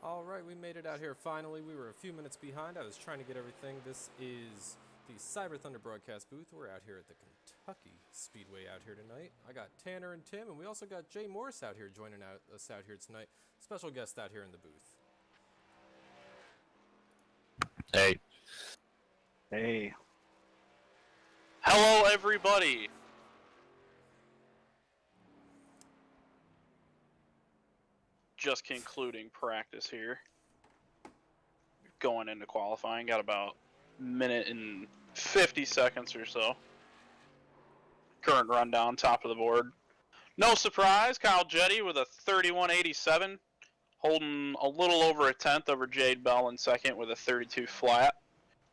All right, we made it out here finally. We were a few minutes behind. I was trying to get everything. This is the Cyber Thunder broadcast booth. We're out here at the Kentucky Speedway out here tonight. I got Tanner and Tim, and we also got Jay Morris out here joining us out here tonight. Special guest out here in the booth. Hey. Hey. Hello, everybody. Just concluding practice here. Going into qualifying. Got about a minute and 50 seconds or so. Current rundown, top of the board. No surprise, Kyle Jetty with a 31.87. Holding a little over a tenth over Jade Bell in second with a 32 flat.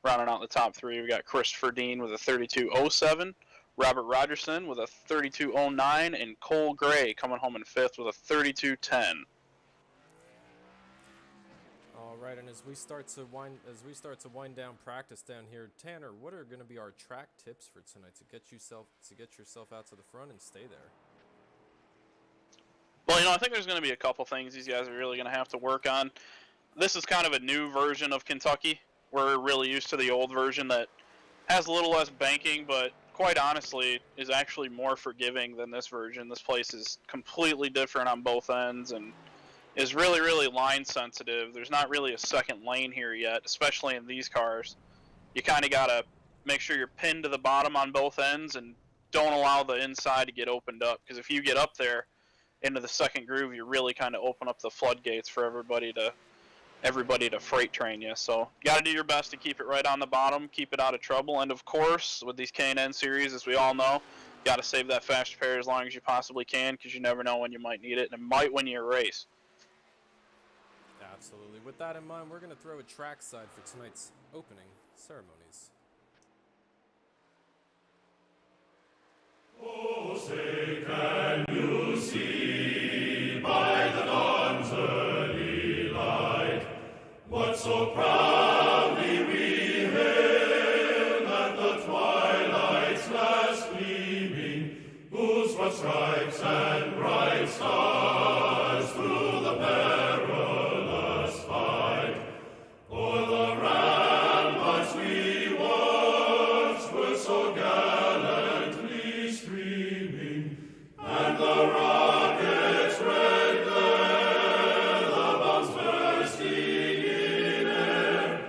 Rounding out the top three, we got Christopher Dean with a 32.07. Robert Rogerson with a 32.09, and Cole Gray coming home in fifth with a 32.10. All right, and as we start to wind down practice down here, Tanner, what are going to be our track tips for tonight to get yourself out to the front and stay there? Well, I think there's going to be a couple things these guys are really going to have to work on. This is kind of a new version of Kentucky. We're really used to the old version that has a little less banking, but quite honestly is actually more forgiving than this version. This place is completely different on both ends and is really, really line sensitive. There's not really a second lane here yet, especially in these cars. You kind of got to make sure you're pinned to the bottom on both ends and don't allow the inside to get opened up, because if you get up there into the second groove, you really kind of open up the floodgates for everybody to freight train you. So you got to do your best to keep it right on the bottom, keep it out of trouble. And of course, with these K&N series, as we all know, you got to save that fast repair as long as you possibly can, because you never know when you might need it, and it might win you a race. Absolutely. With that in mind, we're going to throw a trackside for tonight's opening ceremonies. Oh, say, can you see by the dawn's early light what so proudly we hailed at the twilight's last gleaming, whose broad stripes and bright stars through the perilous fight o'er the ramparts we watched were so gallantly streaming, and the rockets' red glare, the bombs bursting in air,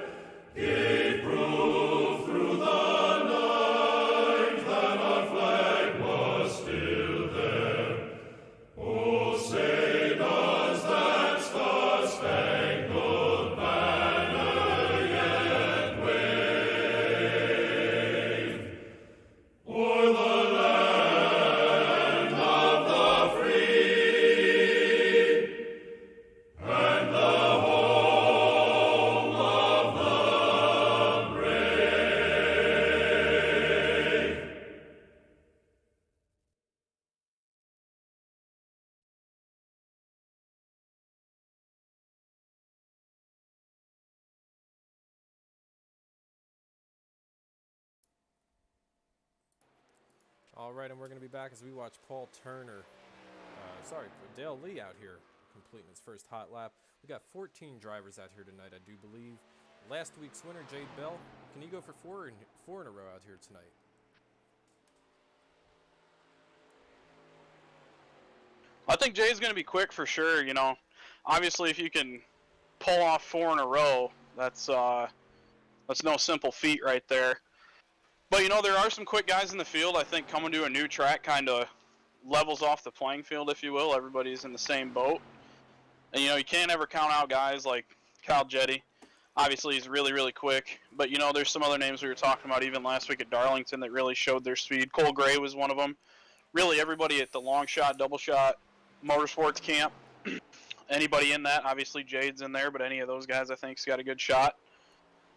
gave proof through the night that our flag was still there. Oh, say does that star-spangled banner yet wave o'er the land of the free and the home of the brave? All right, and we're going to be back as we watch Dale Lee out here completing his first hot lap. We got 14 drivers out here tonight, I do believe. Last week's winner, Jade Bell, can you go for four in a row out here tonight? I think Jay's going to be quick for sure. Obviously, if you can pull off 4 in a row, that's no simple feat right there. But there are some quick guys in the field. I think coming to a new track kind of levels off the playing field, if you will. Everybody's in the same boat. And you can't ever count out guys like Kyle Jetty. Obviously, he's really, really quick. But there's some other names we were talking about even last week at Darlington that really showed their speed. Cole Gray was one of them. Really, everybody at the long shot, double shot, motorsports camp. Anybody in that, obviously Jade's in there, but any of those guys I think's got a good shot.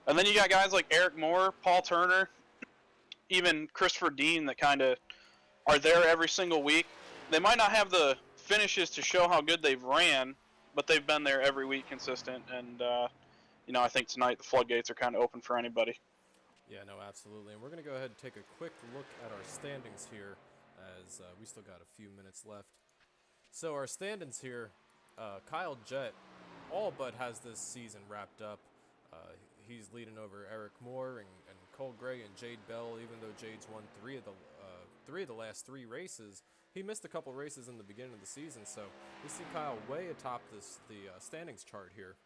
And then you got guys like Eric Moore, Paul Turner, even Christopher Dean that kind of are there every single week. They might not have the finishes to show how good they've ran, but they've been there every week consistent. And, I think tonight the floodgates are kind of open for anybody. Yeah, no, absolutely. And we're going to go ahead and take a quick look at our standings here as we still got a few minutes left. So our standings here, Kyle Jett all but has this season wrapped up. He's leading over Eric Moore and Cole Gray and Jade Bell, even though Jade's won three of the last 3 races. He missed a couple races in the beginning of the season, so we see Kyle way atop the standings chart here.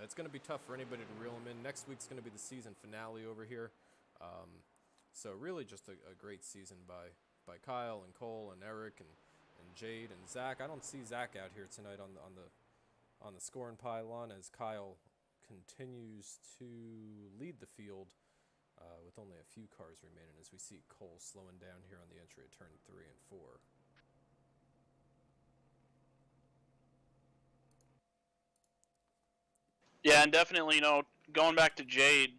It's going to be tough for anybody to reel him in. Next week's going to be the season finale over here. So really just a great season by Kyle and Cole and Eric and Jade and Zach. I don't see Zach out here tonight on the scoring pylon as Kyle continues to lead the field with only a few cars remaining, as we see Cole slowing down here on the entry at turn 3 and 4. Yeah, and definitely, going back to Jade,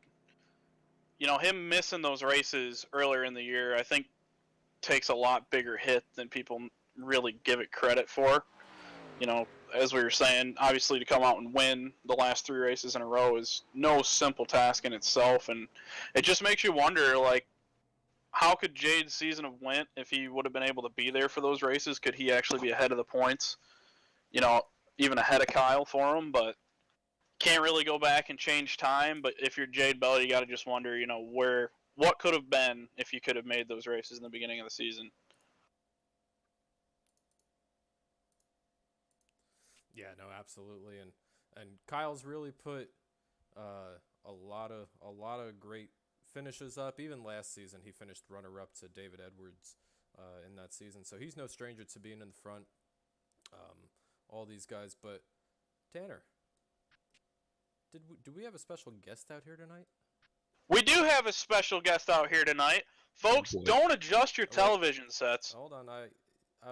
him missing those races earlier in the year, I think takes a lot bigger hit than people really give it credit for. As we were saying, obviously to come out and win the last 3 races in a row is no simple task in itself, and it just makes you wonder, how could Jade's season have went if he would have been able to be there for those races? Could he actually be ahead of the points? Even ahead of Kyle for him, but can't really go back and change time. But if you're Jade Bell, you got to just wonder, what could have been if you could have made those races in the beginning of the season. Yeah, no, absolutely, and Kyle's really put a lot of great finishes up. Even last season, he finished runner-up to David Edwards in that season, so he's no stranger to being in the front. All these guys, but Tanner, do we have a special guest out here tonight? We do have a special guest out here tonight, folks. Don't adjust your television sets. Hold on,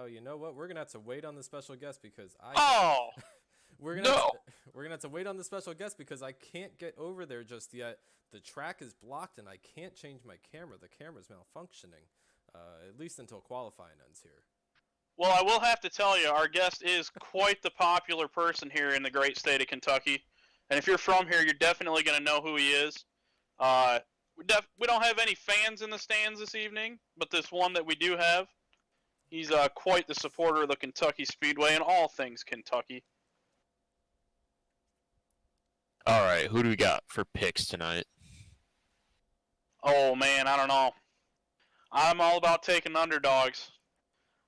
you know what? We're gonna have to wait on the special guest because we're gonna have to wait on the special guest because I can't get over there just yet. The track is blocked and I can't change my camera. The camera's malfunctioning, at least until qualifying ends here. Well, I will have to tell you, our guest is quite the popular person here in the great state of Kentucky, and if you're from here, you're definitely gonna know who he is. We don't have any fans in the stands this evening, but this one that we do have, he's quite the supporter of the Kentucky Speedway and all things Kentucky. All right, who do we got for picks tonight? Oh, man, I don't know. I'm all about taking underdogs.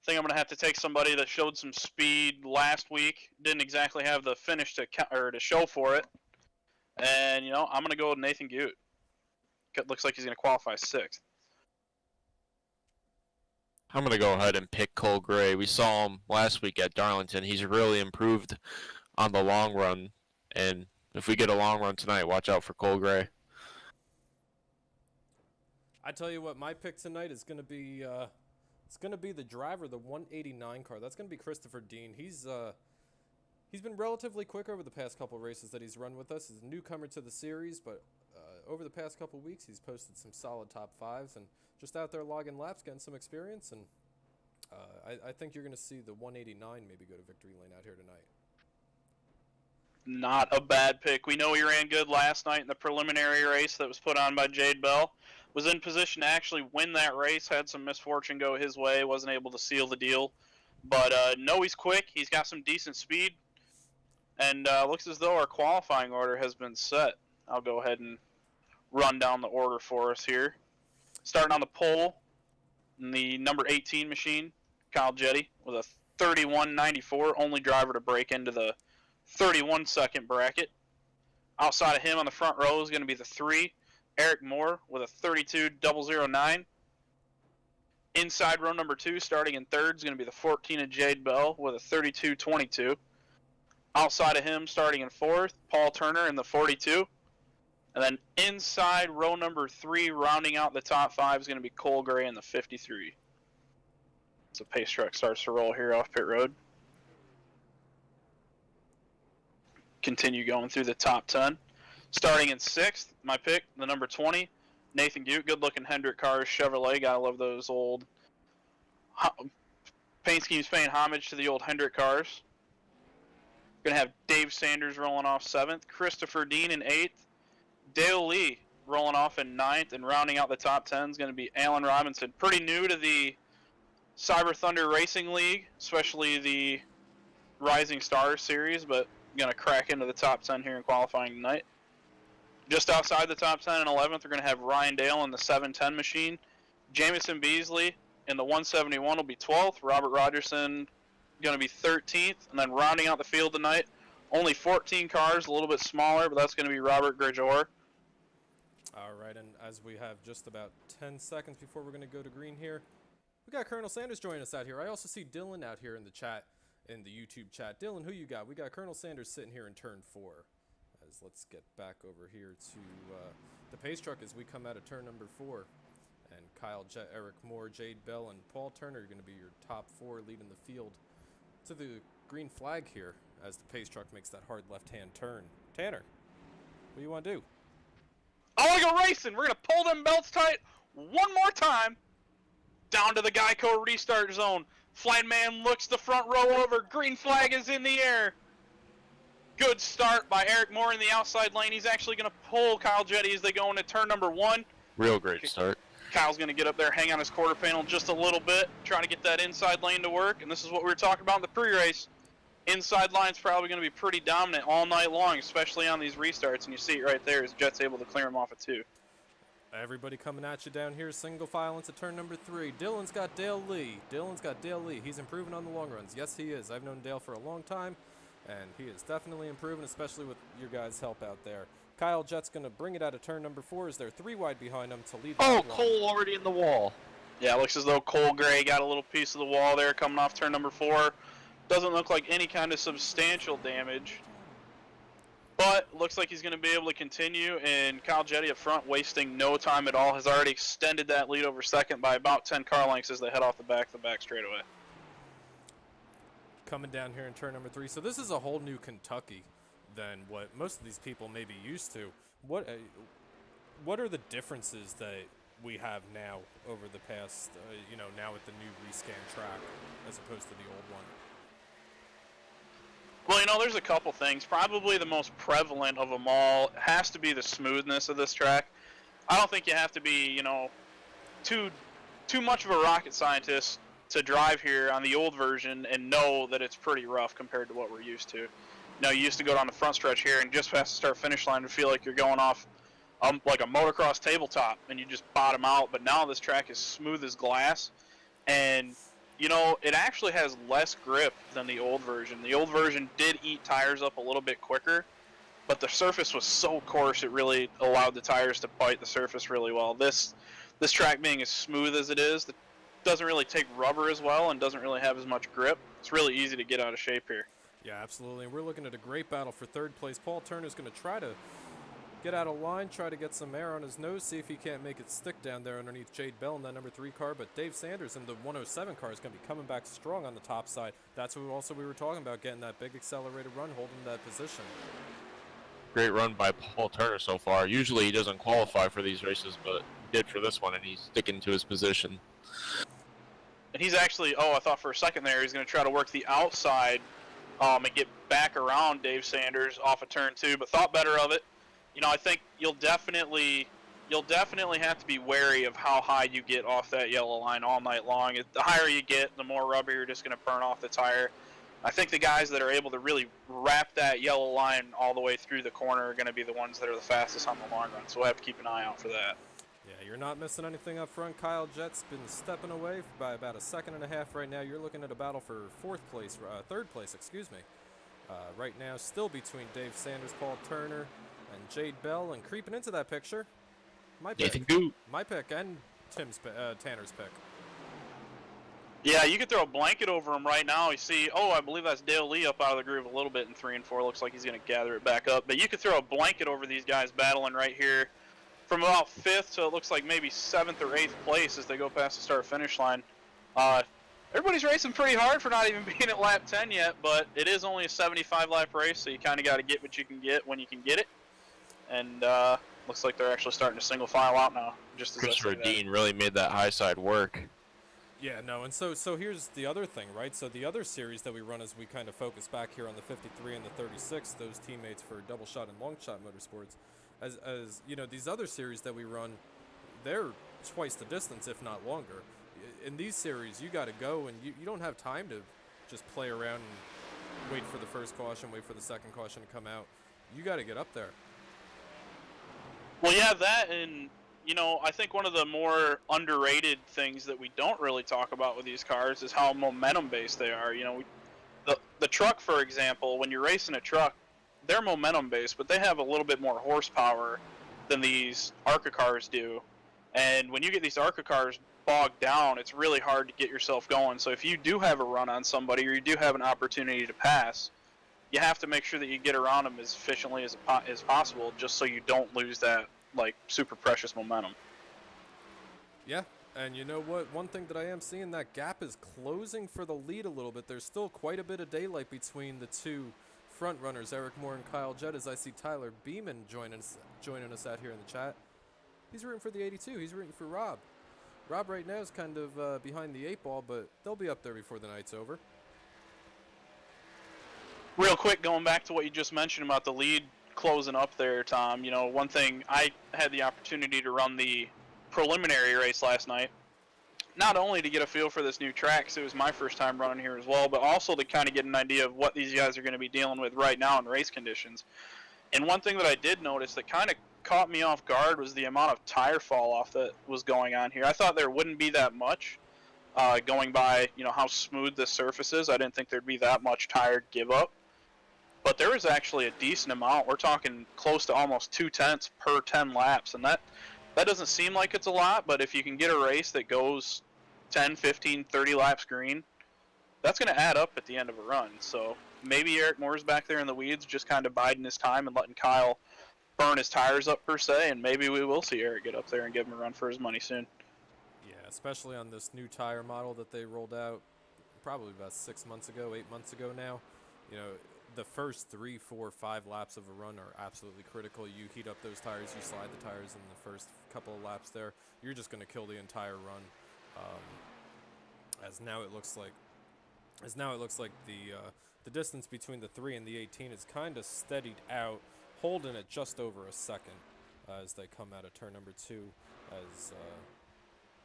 I think I'm going to have to take somebody that showed some speed last week. Didn't exactly have the finish to show for it. And, I'm going to go with Nathan Gute. It looks like he's going to qualify 6th. I'm going to go ahead and pick Cole Gray. We saw him last week at Darlington. He's really improved on the long run. And if we get a long run tonight, watch out for Cole Gray. I tell you what, my pick tonight is going to be the driver, the 189 car. That's going to be Christopher Dean. He's been relatively quick over the past couple races that he's run with us. He's a newcomer to the series, but over the past couple weeks, he's posted some solid top 5s and just out there logging laps, getting some experience. And I think you're going to see the 189 maybe go to victory lane out here tonight. Not a bad pick. We know he ran good last night in the preliminary race that was put on by Jade Bell. Was in position to actually win that race, had some misfortune go his way, wasn't able to seal the deal. But no, he's quick. He's got some decent speed. And looks as though our qualifying order has been set. I'll go ahead and run down the order for us here. Starting on the pole, in the number 18 machine, Kyle Jetty with a 31.94, only driver to break into the 31-second bracket. Outside of him on the front row is going to be the 3, Eric Moore with a 32.009. Inside row number 2, starting in 3rd, is going to be the 14 of Jade Bell with a 32.22. Outside of him, starting in 4th, Paul Turner in the 42. And then inside row number 3, rounding out the top 5, is going to be Cole Gray in the 53. So pace truck starts to roll here off pit road. Continue going through the top 10. Starting in 6th, my pick, the number 20, Nathan Gute. Good-looking Hendrick cars, Chevrolet. Gotta love those old paint schemes paying homage to the old Hendrick cars. Going to have Dave Sanders rolling off 7th, Christopher Dean in 8th, Dale Lee rolling off in 9th, and rounding out the top 10 is going to be Alan Robinson. Pretty new to the Cyber Thunder Racing League, especially the Rising Stars series, but gonna crack into the top 10 here in qualifying tonight. Just outside the top 10 and 11th, we're gonna have Ryan Dale in the 710 machine. Jamison Beasley in the 171 will be 12th. Robert Rogerson gonna be 13th, and then rounding out the field tonight, only 14 cars, a little bit smaller, but that's gonna be Robert Grigor. All right, and as we have just about 10 seconds before we're going to go to green here, we got Colonel Sanders joining us out here. I also see Dylan out here in the chat, in the YouTube chat. Dylan, who you got? We got Colonel Sanders sitting here in turn 4. As let's get back over here to the pace truck as we come out of turn number 4. And Kyle Jett, Eric Moore, Jade Bell, and Paul Turner are going to be your top 4 leading the field to the green flag here as the pace truck makes that hard left-hand turn. Tanner, what do you want to do? I want to go racing. We're going to pull them belts tight one more time. Down to the Geico restart zone. Flight man looks the front row over. Green flag is in the air. Good start by Eric Moore in the outside lane. He's actually going to pull Kyle Jetty as they go into turn number 1. Real great start. Kyle's going to get up there, hang on his quarter panel just a little bit, trying to get that inside lane to work. And this is what we were talking about in the pre-race. Inside line's probably going to be pretty dominant all night long, especially on these restarts. And you see it right there as Jet's able to clear him off at 2. Everybody coming at you down here, single file into turn number 3. Dylan's got Dale Lee. He's improving on the long runs. Yes, he is. I've known Dale for a long time, and he is definitely improving, especially with your guys' help out there. Kyle Jett's going to bring it out of turn number 4 as they're 3 wide behind him to lead. Oh, Cole already in the wall. Yeah, it looks as though Cole Gray got a little piece of the wall there coming off turn number 4. Doesn't look like any kind of substantial damage, but looks like he's going to be able to continue. And Kyle Jetty up front, wasting no time at all, has already extended that lead over second by about 10 car lengths as they head off the back straightaway. Coming down here in turn number 3. So this is a whole new Kentucky than what most of these people may be used to. What are the differences that we have now over the past, now with the new rescan track as opposed to the old one? Well, there's a couple things. Probably the most prevalent of them all has to be the smoothness of this track. I don't think you have to be, too much of a rocket scientist to drive here on the old version and know that it's pretty rough compared to what we're used to. You used to go down the front stretch here and just past the start-finish line and feel like you're going off like a motocross tabletop and you just bottom out. But now this track is smooth as glass, and it actually has less grip than the old version. The old version did eat tires up a little bit quicker, but the surface was so coarse it really allowed the tires to bite the surface really well. This track being as smooth as it is, it doesn't really take rubber as well and doesn't really have as much grip. It's really easy to get out of shape here. Yeah, absolutely. And we're looking at a great battle for third place. Paul Turner's going to try to get out of line, try to get some air on his nose, see if he can't make it stick down there underneath Jade Bell in that number 3 car. But Dave Sanders in the 107 car is going to be coming back strong on the top side. That's what also we were talking about, getting that big accelerated run, holding that position. Great run by Paul Turner so far. Usually he doesn't qualify for these races, but he did for this one, and he's sticking to his position. And he's actually, I thought for a second there he's going to try to work the outside and get back around Dave Sanders off of turn 2, but thought better of it. I think you'll definitely have to be wary of how high you get off that yellow line all night long. The higher you get, the more rubber you're just going to burn off the tire. I think the guys that are able to really wrap that yellow line all the way through the corner are going to be the ones that are the fastest on the long run, so we'll have to keep an eye out for that. Yeah, you're not missing anything up front. Kyle Jett's been stepping away by about a second and a half right now. You're looking at a battle for third place, excuse me. Right now, still between Dave Sanders, Paul Turner, and Jade Bell, and creeping into that picture, my pick, and Tanner's pick. Yeah, you could throw a blanket over him right now. You see, I believe that's Dale Lee up out of the groove a little bit in 3 and 4. Looks like he's going to gather it back up. But you could throw a blanket over these guys battling right here from about 5th to it looks like maybe 7th or 8th place as they go past the start-finish line. Everybody's racing pretty hard for not even being at lap 10 yet, but it is only a 75-lap race, so you kind of got to get what you can get when you can get it. And looks like they're actually starting to single file out now. Just as Christopher Dean really made that high side work. Yeah, no, and so here's the other thing, right? So the other series that we run as we kind of focus back here on the 53 and the 36, those teammates for Double Shot and Long Shot Motorsports, as these other series that we run, they're twice the distance, if not longer. In these series, you got to go, and you don't have time to just play around and wait for the first caution, wait for the second caution to come out. You got to get up there. Well, yeah, that, and I think one of the more underrated things that we don't really talk about with these cars is how momentum based they are. The truck, for example, when you're racing a truck, they're momentum based, but they have a little bit more horsepower than these ARCA cars do. And when you get these ARCA cars bogged down, it's really hard to get yourself going. So if you do have a run on somebody, or you do have an opportunity to pass, you have to make sure that you get around them as efficiently as possible, just so you don't lose that super precious momentum. Yeah, and you know what? One thing that I am seeing, that gap is closing for the lead a little bit. There's still quite a bit of daylight between the two front runners, Eric Moore and Kyle Jett, as I see Tyler Beeman joining us out here in the chat. He's rooting for the 82. He's rooting for Rob. Rob right now is kind of behind the 8-ball, but they'll be up there before the night's over. Real quick, going back to what you just mentioned about the lead closing up there, Tom, one thing, I had the opportunity to run the preliminary race last night, not only to get a feel for this new track, because it was my first time running here as well, but also to kind of get an idea of what these guys are going to be dealing with right now in race conditions. And one thing that I did notice that kind of caught me off guard was the amount of tire fall off that was going on here. I thought there wouldn't be that much going by, how smooth this surface is. I didn't think there'd be that much tire give up. But there was actually a decent amount. We're talking close to almost 0.2 per 10 laps. And that doesn't seem like it's a lot, but if you can get a race that goes 10, 15, 30 laps green, that's going to add up at the end of a run. So maybe Eric Moore's back there in the weeds just kind of biding his time and letting Kyle burn his tires up per se, and maybe we will see Eric get up there and give him a run for his money soon. Yeah, especially on this new tire model that they rolled out probably about 6 months ago, 8 months ago now. The first 3, 4, 5 laps of a run are absolutely critical. You heat up those tires, you slide the tires in the first couple of laps there, you're just going to kill the entire run. As now it looks like the distance between the 3 and the 18 is kind of steadied out, holding it just over a second as they come out of turn number 2. As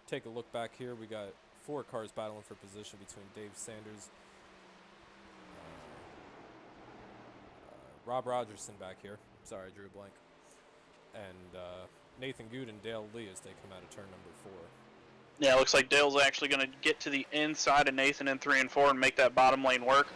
take a look back here, we got 4 cars battling for position between Dave Sanders, Rob Rogerson back here. Sorry, I drew a blank. And Nathan Good and Dale Lee as they come out of turn number 4. Yeah, it looks like Dale's actually going to get to the inside of Nathan in 3 and 4 and make that bottom lane work.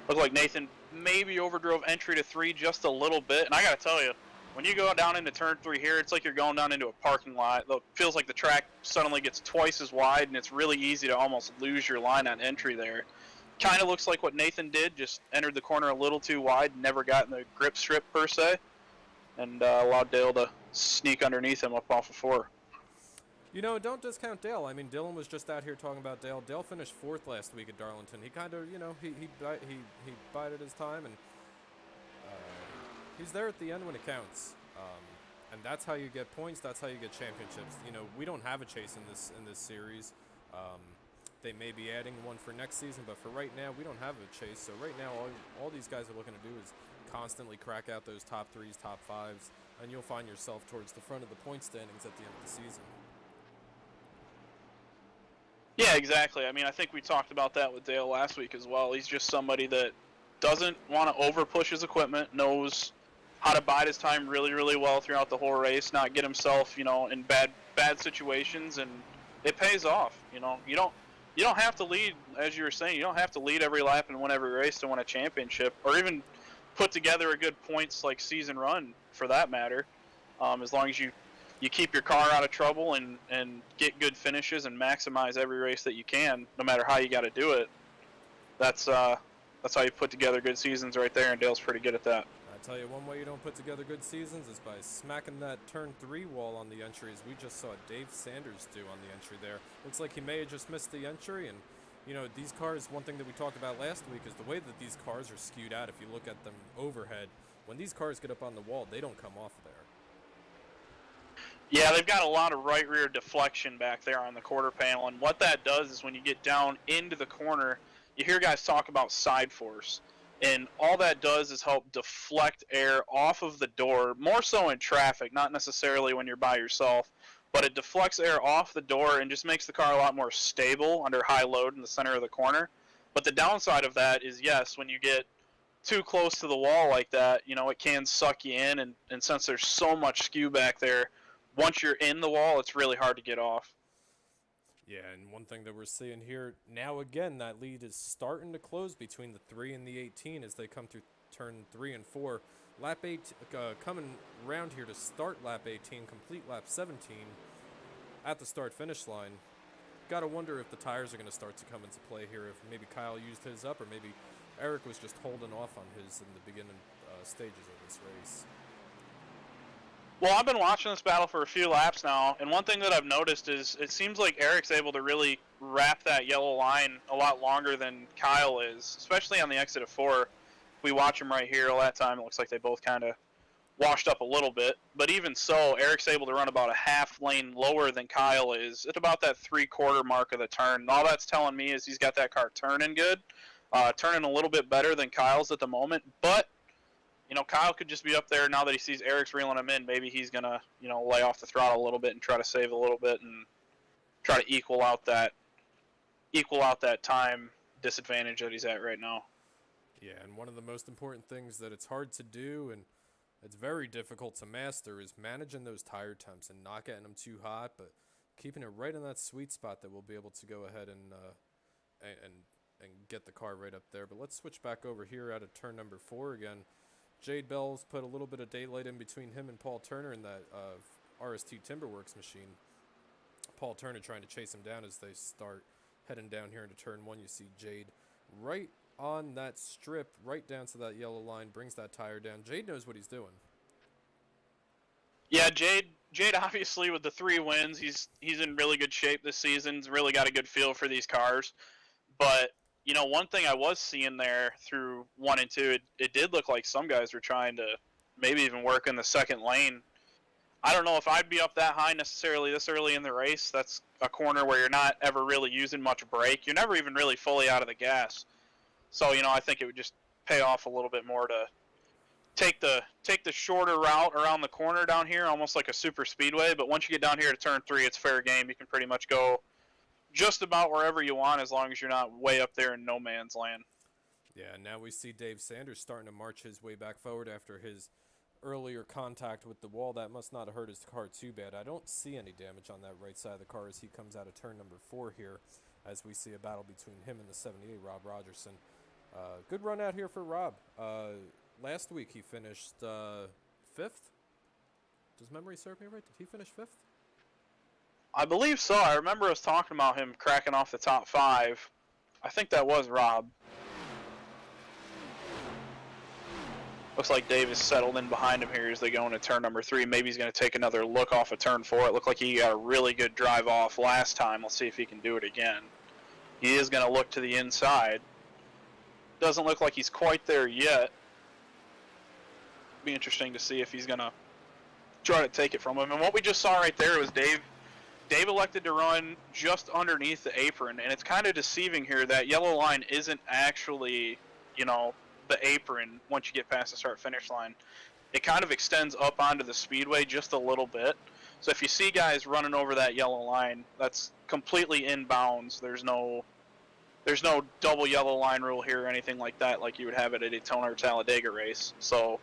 Look like Nathan maybe overdrove entry to 3 just a little bit. And I got to tell you, when you go down into turn 3 here, it's like you're going down into a parking lot. It feels like the track suddenly gets twice as wide, and it's really easy to almost lose your line on entry there. Kind of looks like what Nathan did, just entered the corner a little too wide, never got in the grip strip per se, and allowed Dale to sneak underneath him up off of 4. Don't discount Dale. I mean, Dylan was just out here talking about Dale. Dale finished 4th last week at Darlington. He kind of, he bided his time, and he's there at the end when it counts. And that's how you get points. That's how you get championships. We don't have a chase in this series. They may be adding one for next season, but for right now, we don't have a chase. So right now, all these guys are looking to do is constantly crack out those top 3s, top 5s, and you'll find yourself towards the front of the point standings at the end of the season. Yeah, exactly. I mean, I think we talked about that with Dale last week as well. He's just somebody that doesn't want to over-push his equipment, knows how to bide his time really, really well throughout the whole race, not get himself, in bad situations, and it pays off. You don't have to lead, as you were saying, you don't have to lead every lap and win every race to win a championship, or even put together a good points season run for that matter. As long as you keep your car out of trouble and get good finishes and maximize every race that you can, no matter how you got to do it. That's how you put together good seasons right there, and Dale's pretty good at that. I tell you, one way you don't put together good seasons is by smacking that turn 3 wall on the entry, as we just saw Dave Sanders do on the entry there. Looks like he may have just missed the entry, and these cars, one thing that we talked about last week is the way that these cars are skewed out. If you look at them overhead, when these cars get up on the wall, they don't come off there. Yeah, they've got a lot of right rear deflection back there on the quarter panel, and what that does is when you get down into the corner, you hear guys talk about side force, and all that does is help deflect air off of the door, more so in traffic, not necessarily when you're by yourself, but it deflects air off the door and just makes the car a lot more stable under high load in the center of the corner. But the downside of that is, yes, when you get too close to the wall like that, it can suck you in, and since there's so much skew back there, once you're in the wall, it's really hard to get off. Yeah, and one thing that we're seeing here now again, that lead is starting to close between the 3 and the 18 as they come through turn 3 and 4. Lap 8 coming around here to start lap 18, complete lap 17 at the start-finish line. Got to wonder if the tires are going to start to come into play here, if maybe Kyle used his up, or maybe Eric was just holding off on his in the beginning stages of this race. Well, I've been watching this battle for a few laps now, and one thing that I've noticed is it seems like Eric's able to really wrap that yellow line a lot longer than Kyle is, especially on the exit of 4. We watch him right here all that time. It looks like they both kind of washed up a little bit. But even so, Eric's able to run about a half lane lower than Kyle is at about that 3/4 mark of the turn. And all that's telling me is he's got that car turning good, turning a little bit better than Kyle's at the moment. But Kyle could just be up there now that he sees Eric's reeling him in. Maybe he's gonna, lay off the throttle a little bit and try to save a little bit and try to equal out that time disadvantage that he's at right now. Yeah, and one of the most important things that it's hard to do and it's very difficult to master is managing those tire temps and not getting them too hot, but keeping it right in that sweet spot that we'll be able to go ahead and get the car right up there. But let's switch back over here out of turn number 4 again. Jade Bell's put a little bit of daylight in between him and Paul Turner in that RST Timberworks machine. Paul Turner trying to chase him down as they start heading down here into turn 1. You see Jade right on that strip, right down to that yellow line, brings that tire down. Jade knows what he's doing. Yeah, Jade obviously with the 3 wins, he's in really good shape this season. He's really got a good feel for these cars. But one thing I was seeing there through 1 and 2, it did look like some guys were trying to maybe even work in the second lane. I don't know if I'd be up that high necessarily this early in the race. That's a corner where you're not ever really using much brake. You're never even really fully out of the gas. So, I think it would just pay off a little bit more to take the shorter route around the corner down here, almost like a super speedway. But once you get down here to turn 3, it's fair game. You can pretty much go just about wherever you want as long as you're not way up there in no man's land. Yeah, now we see Dave Sanders starting to march his way back forward after his earlier contact with the wall. That must not have hurt his car too bad. I don't see any damage on that right side of the car as he comes out of turn number 4 here, as we see a battle between him and the 78, Rob Rogerson. Good run out here for Rob. Last week he finished 5th. Does memory serve me right? Did he finish 5th? I believe so. I remember us talking about him cracking off the top 5. I think that was Rob. Looks like Dave is settled in behind him here as they go into turn number 3. Maybe he's going to take another look off of turn 4. It looked like he got a really good drive off last time. Let's see if he can do it again. He is going to look to the inside. Doesn't look like he's quite there yet. Be interesting to see if he's going to try to take it from him. And what we just saw right there was Dave elected to run just underneath the apron, and it's kind of deceiving here. That yellow line isn't actually, the apron once you get past the start-finish line. It kind of extends up onto the speedway just a little bit. So if you see guys running over that yellow line, that's completely in bounds. There's no double yellow line rule here or anything like that like you would have at a Daytona or Talladega race. So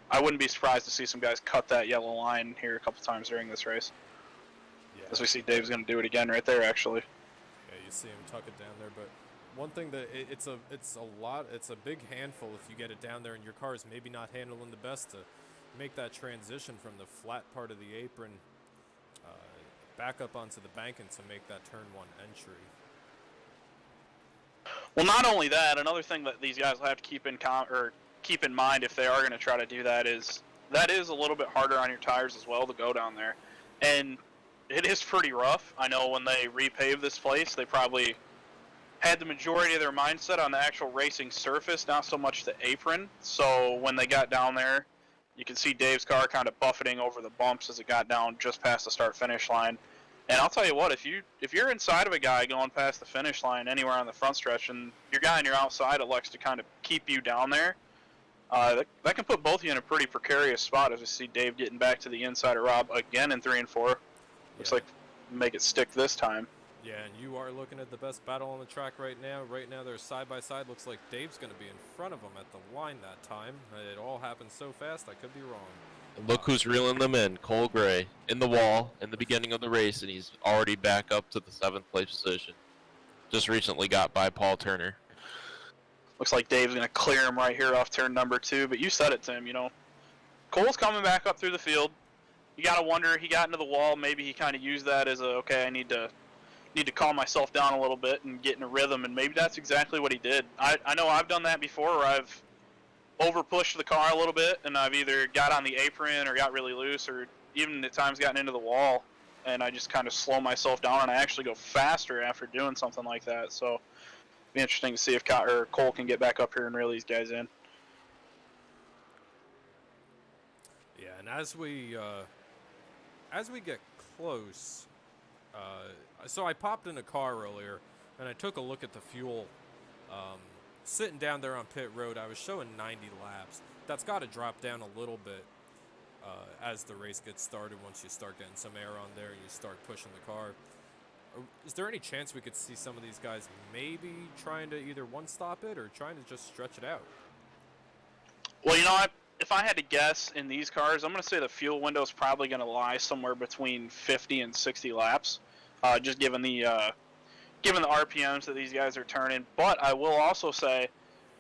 I wouldn't be surprised to see some guys cut that yellow line here a couple times during this race. Yeah. As we see Dave's going to do it again right there, actually. Yeah, you see him tuck it down there, but one thing that it's a big handful if you get it down there and your car is maybe not handling the best to make that transition from the flat part of the apron back up onto the bank and to make that turn 1 entry. Well, not only that, another thing that these guys will have to keep in mind if they are going to try to do that is a little bit harder on your tires as well to go down there. And it is pretty rough. I know when they repaved this place, they probably had the majority of their mindset on the actual racing surface, not so much the apron. So when they got down there, you can see Dave's car kind of buffeting over the bumps as it got down just past the start-finish line. And I'll tell you what, if you're inside of a guy going past the finish line anywhere on the front stretch, and your guy on your outside elects to kind of keep you down there, that can put both of you in a pretty precarious spot. As we see Dave getting back to the inside of Rob again in 3 and 4. Looks like make it stick this time. Yeah, and you are looking at the best battle on the track right now. Right now, they're side by side. Looks like Dave's going to be in front of him at the line that time. It all happened so fast, I could be wrong. And look who's reeling them in. Cole Gray in the wall in the beginning of the race, and he's already back up to the 7th place position. Just recently got by Paul Turner. Looks like Dave's going to clear him right here off turn number 2. But you said it, Tim, you know. Cole's coming back up through the field. You got to wonder, he got into the wall. Maybe he kind of used that as okay, I need to calm myself down a little bit and get in a rhythm. And maybe that's exactly what he did. I know I've done that before where I've over-pushed the car a little bit, and I've either got on the apron or got really loose or even at times gotten into the wall. And I just kind of slow myself down, and I actually go faster after doing something like that. So it'll be interesting to see if Cole can get back up here and reel these guys in. Yeah, and as we get close, so I popped in a car earlier, and I took a look at the fuel. Sitting down there on pit road, I was showing 90 laps. That's got to drop down a little bit as the race gets started once you start getting some air on there and you start pushing the car. Is there any chance we could see some of these guys maybe trying to either one-stop it or trying to just stretch it out? Well, you know, if I had to guess in these cars, I'm going to say the fuel window is probably going to lie somewhere between 50 and 60 laps, just given the RPMs that these guys are turning. But I will also say,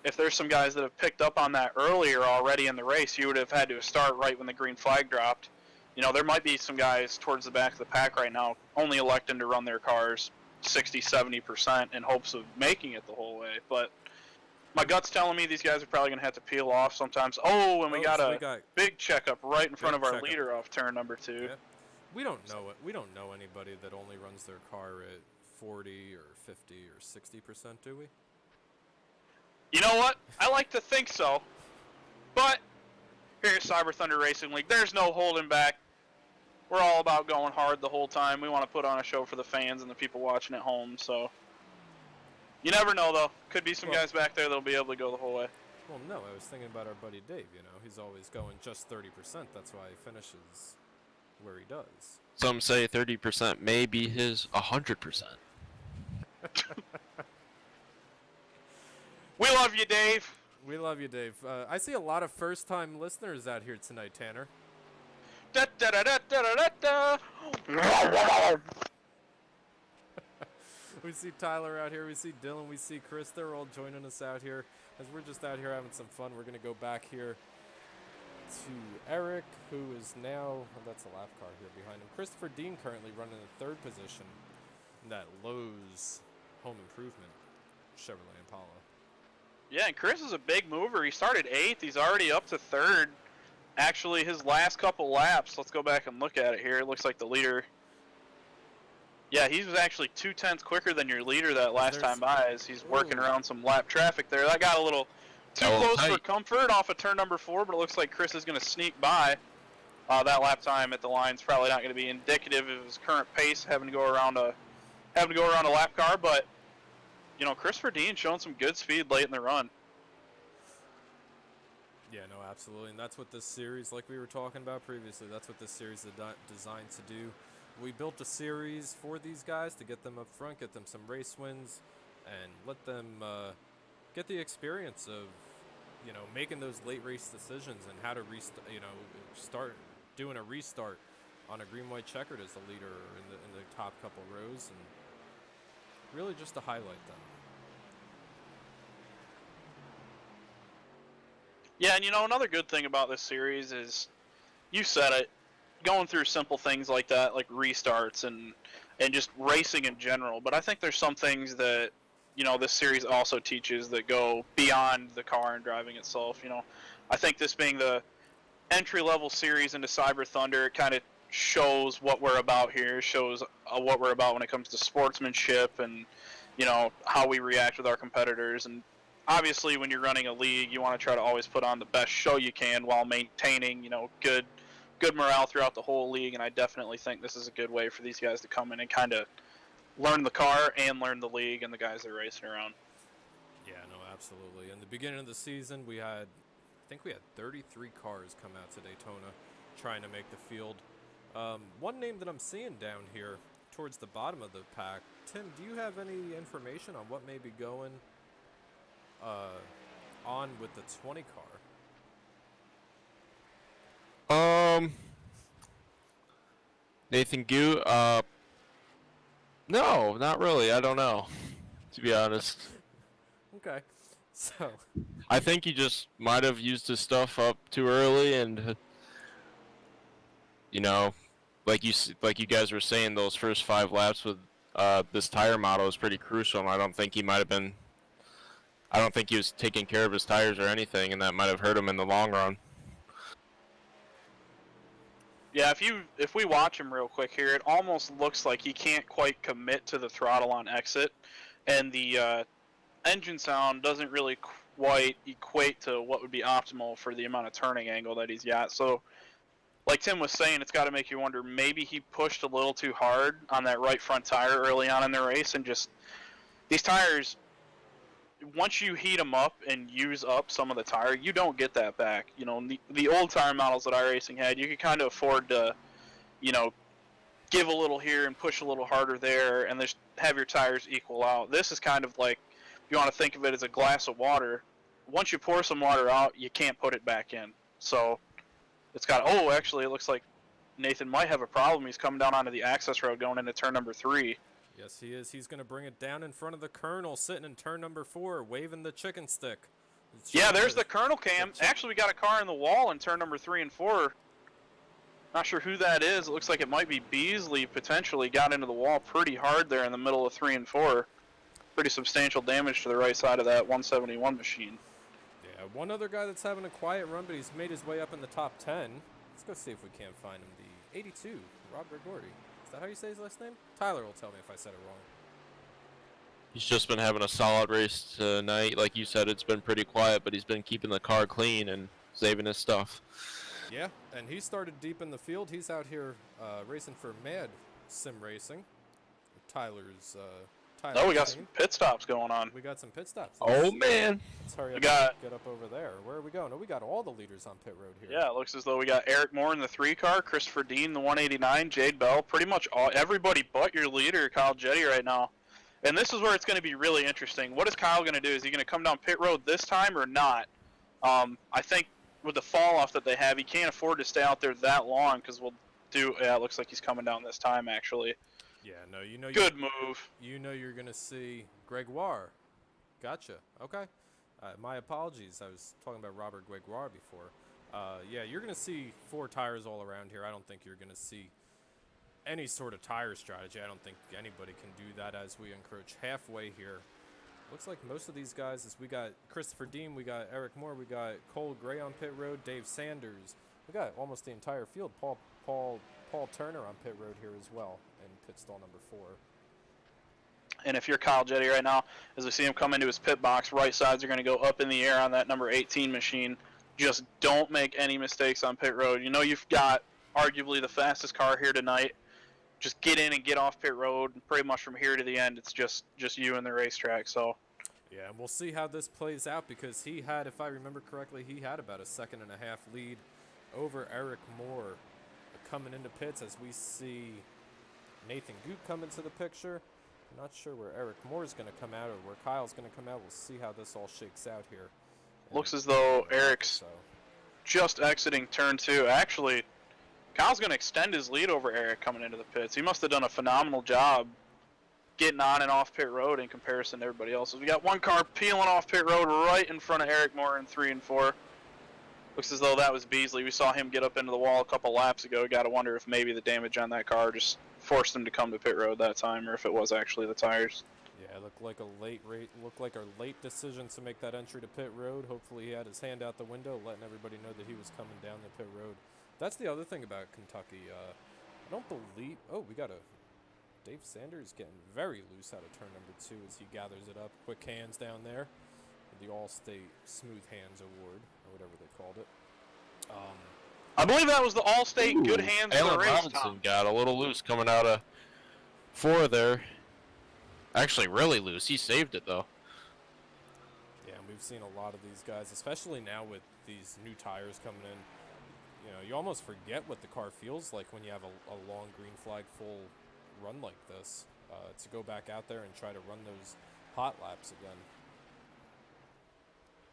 if there's some guys that have picked up on that earlier already in the race, you would have had to start right when the green flag dropped. You know, there might be some guys towards the back of the pack right now only electing to run their cars 60, 70% in hopes of making it the whole way. But my gut's telling me these guys are probably going to have to peel off sometimes. Oh, and we got a big checkup right in front of our leader off turn number 2. Yeah. We don't know it. We don't know anybody that only runs their car at 40 or 50 or 60%, do we? You know what? I like to think so. But here at Cyber Thunder Racing League, there's no holding back. We're all about going hard the whole time. We want to put on a show for the fans and the people watching at home. So you never know, though. Could be some guys back there that'll be able to go the whole way. Well, no, I was thinking about our buddy Dave. You know, he's always going just 30%. That's why he finishes where he does. Some say 30% may be his 100%. We love you, Dave. We love you, Dave. I see a lot of first-time listeners out here tonight, Tanner. Da, da, da, da, da, da, da. We see Tyler out here. We see Dylan. We see Chris. They're all joining us out here. As we're just out here having some fun, we're going to go back here to Eric, who is now, that's a lap car here behind him. Christopher Dean currently running in 3rd position in that Lowe's Home Improvement Chevrolet Impala. Yeah, and Chris is a big mover. He started 8th. He's already up to 3rd. Actually, his last couple laps, let's go back and look at it here. It looks like the leader, yeah, he was actually 2/10 quicker than your leader that last time by as he's working around some lap traffic there. That got a little too close for comfort off of turn number 4, but it looks like Chris is going to sneak by. That lap time at the line's probably not going to be indicative of his current pace, having to go around a lap car, but you know, Christopher Dean showing some good speed late in the run. Yeah, no, absolutely, and that's what this series, like we were talking about previously, that's what this series is designed to do. We built a series for these guys to get them up front, get them some race wins, and let them get the experience of, you know, making those late race decisions and how to start doing a restart on a green-white checkered as the leader in the top couple rows, and really just to highlight them. Yeah, and you know, another good thing about this series is, you said it, going through simple things like that, like restarts and just racing in general. But I think there's some things that, you know, this series also teaches that go beyond the car and driving itself. You know, I think this being the entry-level series into Cyber Thunder, it kind of shows what we're about here, shows what we're about when it comes to sportsmanship and, you know, how we react with our competitors. And obviously, when you're running a league, you want to try to always put on the best show you can while maintaining, you know, good morale throughout the whole league. And I definitely think this is a good way for these guys to come in and kind of learn the car and learn the league and the guys that are racing around. Yeah, no, absolutely. In the beginning of the season, I think we had 33 cars come out to Daytona trying to make the field. One name that I'm seeing down here, towards the bottom of the pack. Tim, do you have any information on what may be going on with the 20 car? Nathan Goo, no, not really. I don't know, to be honest. Okay, so I think he just might have used his stuff up too early, and you know, like you guys were saying, those first 5 laps with this tire model is pretty crucial. I don't think he might have been. I don't think he was taking care of his tires or anything, and that might have hurt him in the long run. Yeah, if we watch him real quick here, it almost looks like he can't quite commit to the throttle on exit, and the engine sound doesn't really quite equate to what would be optimal for the amount of turning angle that he's got. So, like Tim was saying, it's got to make you wonder, maybe he pushed a little too hard on that right front tire early on in the race, and just these tires, once you heat them up and use up some of the tire, you don't get that back. You know, the old tire models that iRacing had, you could kind of afford to, you know, give a little here and push a little harder there, and just have your tires equal out. This is kind of like, if you want to think of it as a glass of water, once you pour some water out, you can't put it back in. So it's got, oh, actually, it looks like Nathan might have a problem. He's coming down onto the access road going into turn number 3. yes, he is. He's going to bring it down in front of the Colonel, sitting in turn number 4, waving the chicken stick. Yeah, there's the Colonel cam. Actually, we got a car in the wall in turn number 3 and 4. Not sure who that is. It looks like it might be Beasley, potentially. Got into the wall pretty hard there in the middle of 3 and 4. Pretty substantial damage to the right side of that 171 machine. Yeah, one other guy that's having a quiet run, but he's made his way up in the top 10. Let's go see if we can't find him. The 82, Rob Gregordi. Is that how you say his last name? Tyler will tell me if I said it wrong. He's just been having a solid race tonight. Like you said, it's been pretty quiet, but he's been keeping the car clean and saving his stuff. Yeah, and he started deep in the field. He's out here racing for Mad Sim Racing. Tyler's Oh, we got team. some pit stops going on. We got some pit stops. Oh man! Let's hurry up We got- and get up over there. Where are we going? No, we got all the leaders on pit road here. Yeah, it looks as though we got Eric Moore in the 3 car, Christopher Dean the 189, Jade Bell, pretty much everybody but your leader, Kyle Jetty, right now. And this is where it's going to be really interesting. What is Kyle going to do? Is he going to come down pit road this time or not? I think with the fall off that they have, he can't afford to stay out there that long because yeah, it looks like he's coming down this time actually. Yeah, no, you know. Good move. You know you're going to see Gregoire. Gotcha. Okay. My apologies. I was talking about Robert Gregoire before. Yeah, you're going to see 4 tires all around here. I don't think you're going to see any sort of tire strategy. I don't think anybody can do that as we encroach halfway here. Looks like most of these guys, is we got Christopher Dean, we got Eric Moore, we got Cole Gray on pit road, Dave Sanders. We got almost the entire field. Paul Turner on pit road here as well in pit stall number 4. And if you're Kyle Jetty right now, as we see him come into his pit box, right sides are going to go up in the air on that number 18 machine. Just don't make any mistakes on pit road. You know you've got arguably the fastest car here tonight. Just get in and get off pit road, and pretty much from here to the end, it's just you and the racetrack. So, yeah, and we'll see how this plays out because he had, if I remember correctly, he had about a 1.5 second lead over Eric Moore coming into pits as we see Nathan Goot come into the picture. I'm not sure where Eric Moore is going to come out or where Kyle's going to come out. We'll see how this all shakes out here. looks as though Eric's just exiting turn 2. Actually, Kyle's going to extend his lead over Eric coming into the pits. He must have done a phenomenal job getting on and off pit road in comparison to everybody else. So we got one car peeling off pit road right in front of Eric Moore in 3 and 4. Looks as though that was Beasley. We saw him get up into the wall a couple laps ago. Got to wonder if maybe the damage on that car just forced him to come to pit road that time, or if it was actually the tires. Yeah, it looked like a late decision to make that entry to pit road. Hopefully he had his hand out the window, letting everybody know that he was coming down the pit road. That's the other thing about Kentucky. I don't believe. Oh, we got Dave Sanders getting very loose out of turn number 2 as he gathers it up. Quick hands down there. The All-State Smooth Hands Award, or whatever they called it. I believe that was the All-State Good Hands for the Alan race. Robinson Tom. got a little loose coming out of 4 there. Actually, really loose. He saved it though. Yeah, and we've seen a lot of these guys, especially now with these new tires coming in. You know, you almost forget what the car feels like when you have a long green flag full run like this, to go back out there and try to run those hot laps again.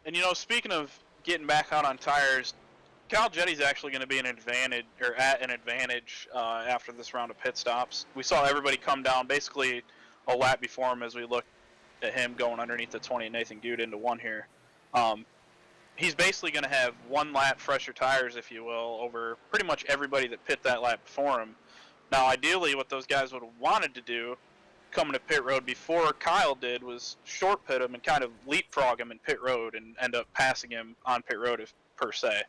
And speaking of getting back out on tires, Kyle Jetty's actually going to be at an advantage after this round of pit stops. We saw everybody come down basically a lap before him as we looked at him going underneath the 20 and Nathan Good into one here. He's basically going to have 1 lap fresher tires, if you will, over pretty much everybody that pit that lap before him. Now, ideally, what those guys would have wanted to do coming to pit road before Kyle did was short pit him and kind of leapfrog him in pit road and end up passing him on pit road per se.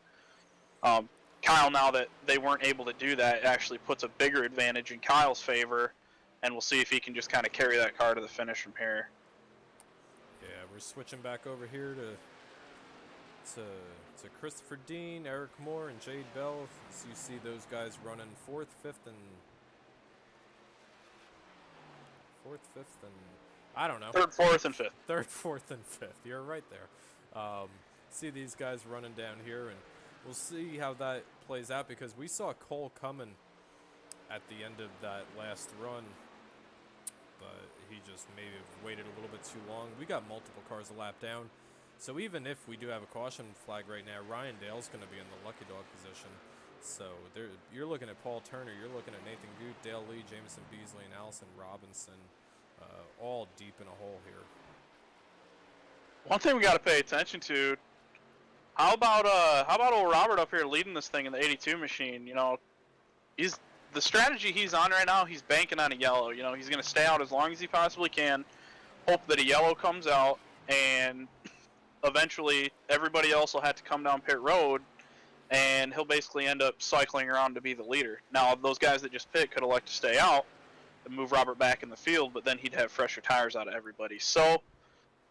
Kyle, now that they weren't able to do that, actually puts a bigger advantage in Kyle's favor, and we'll see if he can just kind of carry that car to the finish from here. Yeah, we're switching back over here to Christopher Dean, Eric Moore, and Jade Bell. So you see those guys running fourth, fifth, and I don't know. Third, fourth, and fifth. Third, fourth, and fifth. You're right there. See these guys running down here, and we'll see how that plays out because we saw Cole coming at the end of that last run, but he just maybe waited a little bit too long. We got multiple cars a lap down, so even if we do have a caution flag right now, Ryan Dale's going to be in the lucky dog position. So you're looking at Paul Turner, you're looking at Nathan Goot, Dale Lee, Jameson Beasley, and Allison Robinson, all deep in a hole here. One thing we got to pay attention to. How about old Robert up here leading this thing in the 82 machine? He's the strategy he's on right now. He's banking on a yellow. He's going to stay out as long as he possibly can, hope that a yellow comes out, and eventually everybody else will have to come down pit road, and he'll basically end up cycling around to be the leader. Now, those guys that just pit could elect to stay out and move Robert back in the field, but then he'd have fresher tires out of everybody. So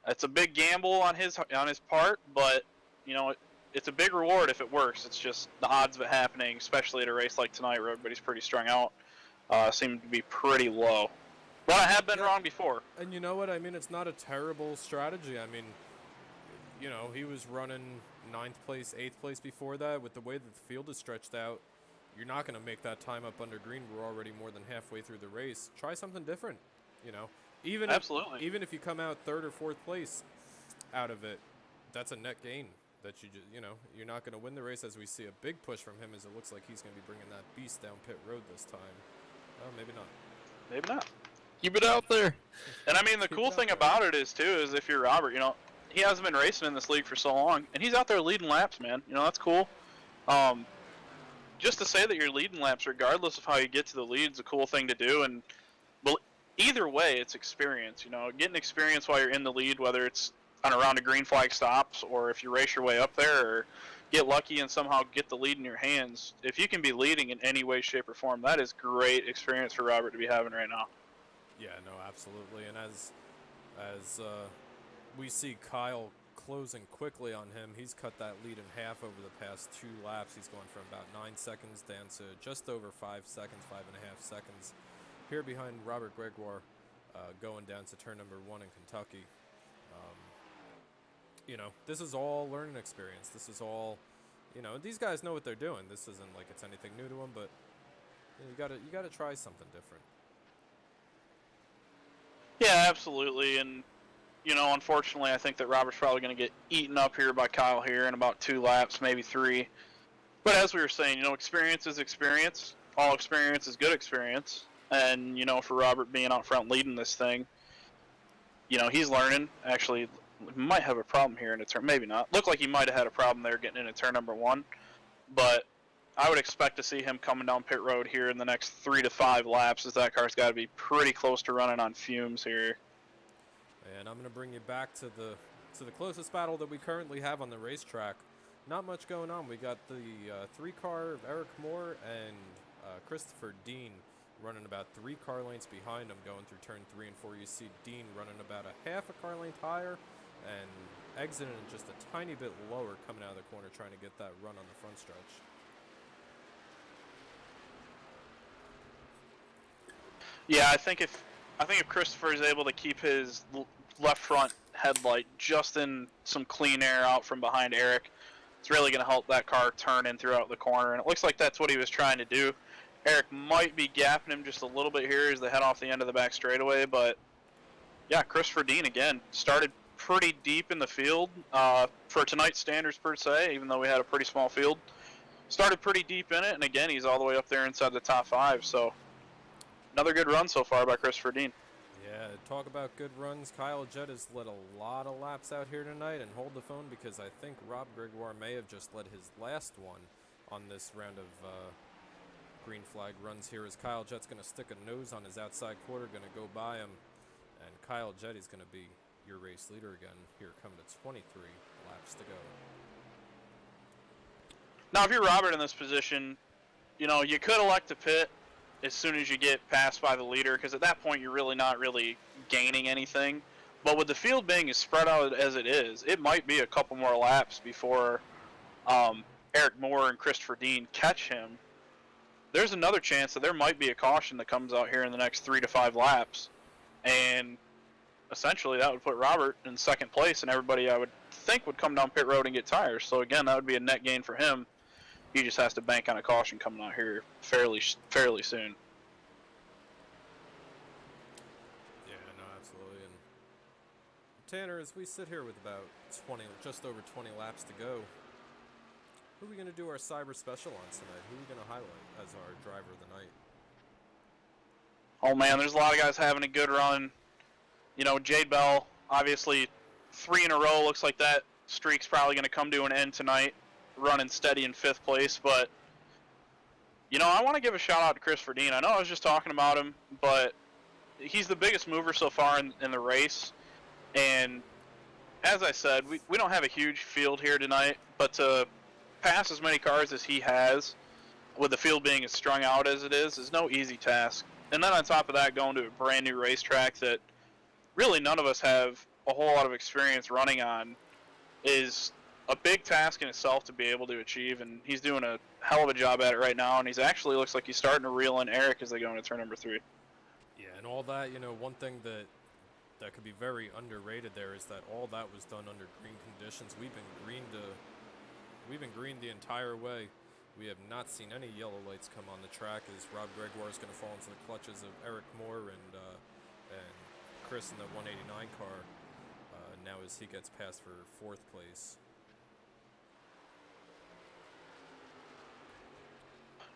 it's a big gamble on his part, but it's a big reward if it works. It's just the odds of it happening, especially at a race like tonight where everybody's pretty strung out, seem to be pretty low. But I have been wrong before. And you know what? I mean, it's not a terrible strategy. I mean, he was running 9th place, 8th place before that. With the way that the field is stretched out, you're not going to make that time up under green. We're already more than halfway through the race. Try something different, Absolutely. Even if you come out 3rd or 4th place out of it, that's a net gain. That you're not going to win the race, as we see a big push from him, as it looks like he's going to be bringing that beast down pit road this time. Oh, maybe not. Maybe not. Keep it out there. And I mean, the cool thing about it is if you're Robert, he hasn't been racing in this league for so long, and he's out there leading laps, man. That's cool. Just to say that you're leading laps, regardless of how you get to the lead, is a cool thing to do. And either way, it's experience. Getting experience while you're in the lead, whether it's on a round of green flag stops, or if you race your way up there, or get lucky and somehow get the lead in your hands. If you can be leading in any way, shape, or form, that is great experience for Robert to be having right now. Yeah, no, absolutely. And as we see Kyle closing quickly on him, he's cut that lead in half over the past 2 laps. He's going from about 9 seconds down to just over 5 seconds, 5.5 seconds. Here behind Robert Gregoire, going down to turn number 1 in Kentucky. This is all learning experience. This is all, these guys know what they're doing. This isn't like it's anything new to them, but you gotta try something different. Yeah, absolutely. And, unfortunately, I think that Robert's probably going to get eaten up here by Kyle here in about 2 laps, maybe 3. But as we were saying, experience is experience. All experience is good experience. And, for Robert being out front leading this thing, he's learning. Actually, might have a problem here in a turn. Maybe not. Looked like he might have had a problem there getting into turn number 1. But I would expect to see him coming down pit road here in the next 3 to 5 laps, as that car's got to be pretty close to running on fumes here. And I'm going to bring you back to the closest battle that we currently have on the racetrack. Not much going on. We got the 3-car of Eric Moore and Christopher Dean running about 3 car lengths behind him going through turn 3 and 4. You see Dean running about a half a car length higher and exiting just a tiny bit lower coming out of the corner, trying to get that run on the front stretch. Yeah, I think if Christopher is able to keep his left front headlight just in some clean air out from behind Eric, it's really going to help that car turn in throughout the corner. And it looks like that's what he was trying to do. Eric might be gapping him just a little bit here as they head off the end of the back straightaway, but yeah, Christopher Dean again started pretty deep in the field for tonight's standards per se, even though we had a pretty small field. Started pretty deep in it, and again, he's all the way up there inside the top 5, so another good run so far by Christopher Dean. Yeah, talk about good runs. Kyle Jett has led a lot of laps out here tonight, and hold the phone because I think Rob Gregoire may have just led his last one on this round of green flag runs here, as Kyle Jett's going to stick a nose on his outside quarter, going to go by him, and Kyle Jett is going to be your race leader again here coming to 23 laps to go. Now, if you're Robert in this position, you know, you could elect to pit as soon as you get passed by the leader, because at that point you're really not gaining anything. But with the field being as spread out as it is, it might be a couple more laps before Eric Moore and Christopher Dean catch him. There's another chance that there might be a caution that comes out here in the next 3 to 5 laps, and essentially that would put Robert in second place, and everybody I would think would come down pit road and get tires. So again, that would be a net gain for him. He just has to bank on a caution coming out here fairly soon. Yeah, no, absolutely. And Tanner, as we sit here with about just over 20 laps to go, who are we going to do our cyber special on tonight? Who are we going to highlight as our driver of the night? Oh man, there's a lot of guys having a good run. You know, Jade Bell, obviously 3 in a row. Looks like that streak's probably going to come to an end tonight, running steady in 5th place. But, you know, I want to give a shout out to Christopher Dean. I know I was just talking about him, but he's the biggest mover so far in the race. And as I said, we don't have a huge field here tonight, but to pass as many cars as he has, with the field being as strung out as it is no easy task. And then on top of that, going to a brand new racetrack that really none of us have a whole lot of experience running on is a big task in itself to be able to achieve, and he's doing a hell of a job at it right now, and he's actually looks like he's starting to reel in Eric as they go into turn number 3. Yeah, and all that, you know, one thing that could be very underrated there is that all that was done under green conditions. We've been green the entire way. We have not seen any yellow lights come on the track, as Rob Gregoire is going to fall into the clutches of Eric Moore and Chris in the 189 car now as he gets passed for 4th place.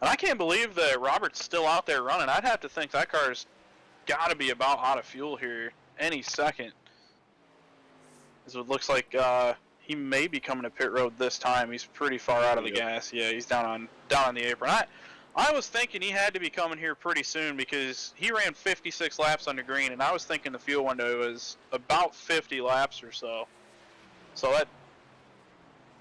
And I can't believe that Robert's still out there running. I'd have to think that car's got to be about out of fuel here any second. As it looks like he may be coming to pit road this time. He's pretty far out of the gas. Yeah, he's down on the apron. I was thinking he had to be coming here pretty soon because he ran 56 laps under green, and I was thinking the fuel window was about 50 laps or so. So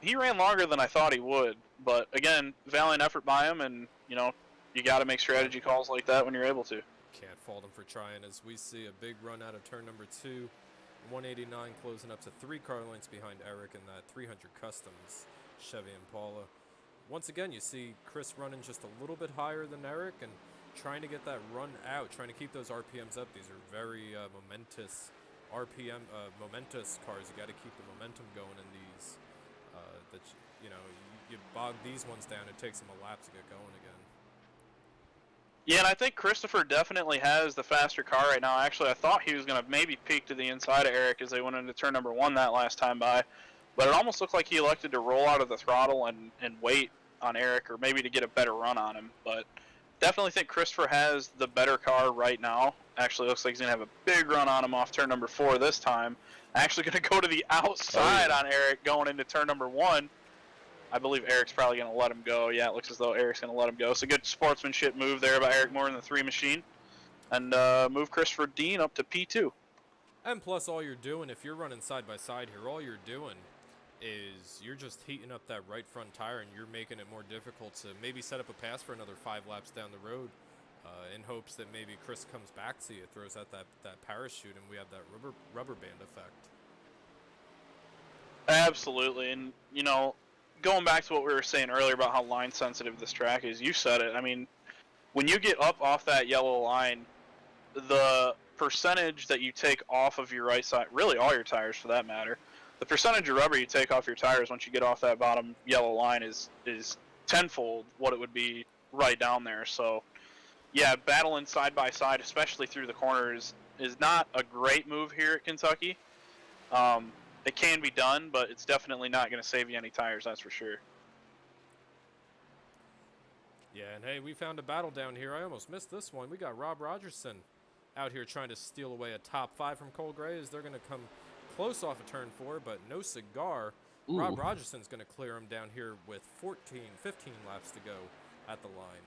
he ran longer than I thought he would. But again, valiant effort by him, and you know, you got to make strategy calls like that when you're able to. Can't fault him for trying, as we see a big run out of turn number 2. 189 closing up to 3 car lengths behind Eric in that 300 Customs Chevy Impala. Once again, you see Chris running just a little bit higher than Eric and trying to get that run out, trying to keep those RPMs up. These are very momentous cars. You got to keep the momentum going in these. You bog these ones down, it takes them a lap to get going again. Yeah, and I think Christopher definitely has the faster car right now. Actually, I thought he was going to maybe peek to the inside of Eric as they went into turn number 1 that last time by. But it almost looked like he elected to roll out of the throttle and wait on Eric, or maybe to get a better run on him. But definitely think Christopher has the better car right now. Actually, looks like he's going to have a big run on him off turn number 4 this time. Actually going to go to the outside on Eric going into turn number 1. I believe Eric's probably going to let him go. Yeah, it looks as though Eric's going to let him go. So good sportsmanship move there by Eric Moore in the 3 machine. And move Christopher Dean up to P2. And plus, all you're doing, if you're running side by side here, all you're doing is you're just heating up that right front tire, and you're making it more difficult to maybe set up a pass for another 5 laps down the road in hopes that maybe Chris comes back to you, throws out that parachute, and we have that rubber band effect. Absolutely. And, you know, going back to what we were saying earlier about how line sensitive this track is, you said it. I mean, when you get up off that yellow line, the percentage that you take off of your right side, really all your tires for that matter, the percentage of rubber you take off your tires once you get off that bottom yellow line is tenfold what it would be right down there. So yeah, battling side by side, especially through the corners, is not a great move here at Kentucky. It can be done, but it's definitely not going to save you any tires, that's for sure. Yeah, and hey, we found a battle down here. I almost missed this one. We got Rob Rogerson out here trying to steal away a top 5 from Cole Gray as they're going to come close off of turn 4, but no cigar. Ooh. Rob Rogerson's going to clear him down here with 15 laps to go at the line.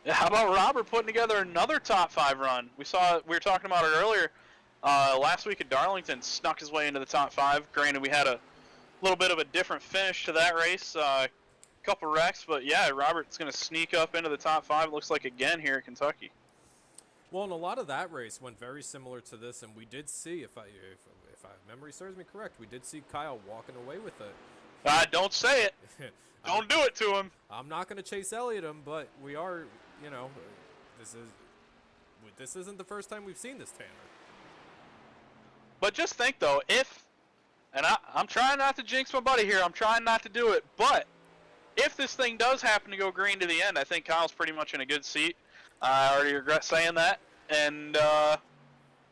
Yeah, how about Robert putting together another top 5 run? We were talking about it earlier. Last week at Darlington, snuck his way into the top 5. Granted, we had a little bit of a different finish to that race. Couple wrecks, but yeah, Robert's going to sneak up into the top 5, looks like, again here at Kentucky. Well, and a lot of that race went very similar to this, and we did see, if memory serves me correct, we did see Kyle walking away with it. Don't say it. Don't do it to him. I'm not going to chase Elliott him, but we are, you know, this isn't the first time we've seen this, Tanner. But just think, though, and I'm trying not to jinx my buddy here, I'm trying not to do it, but if this thing does happen to go green to the end, I think Kyle's pretty much in a good seat. I already regret saying that. And,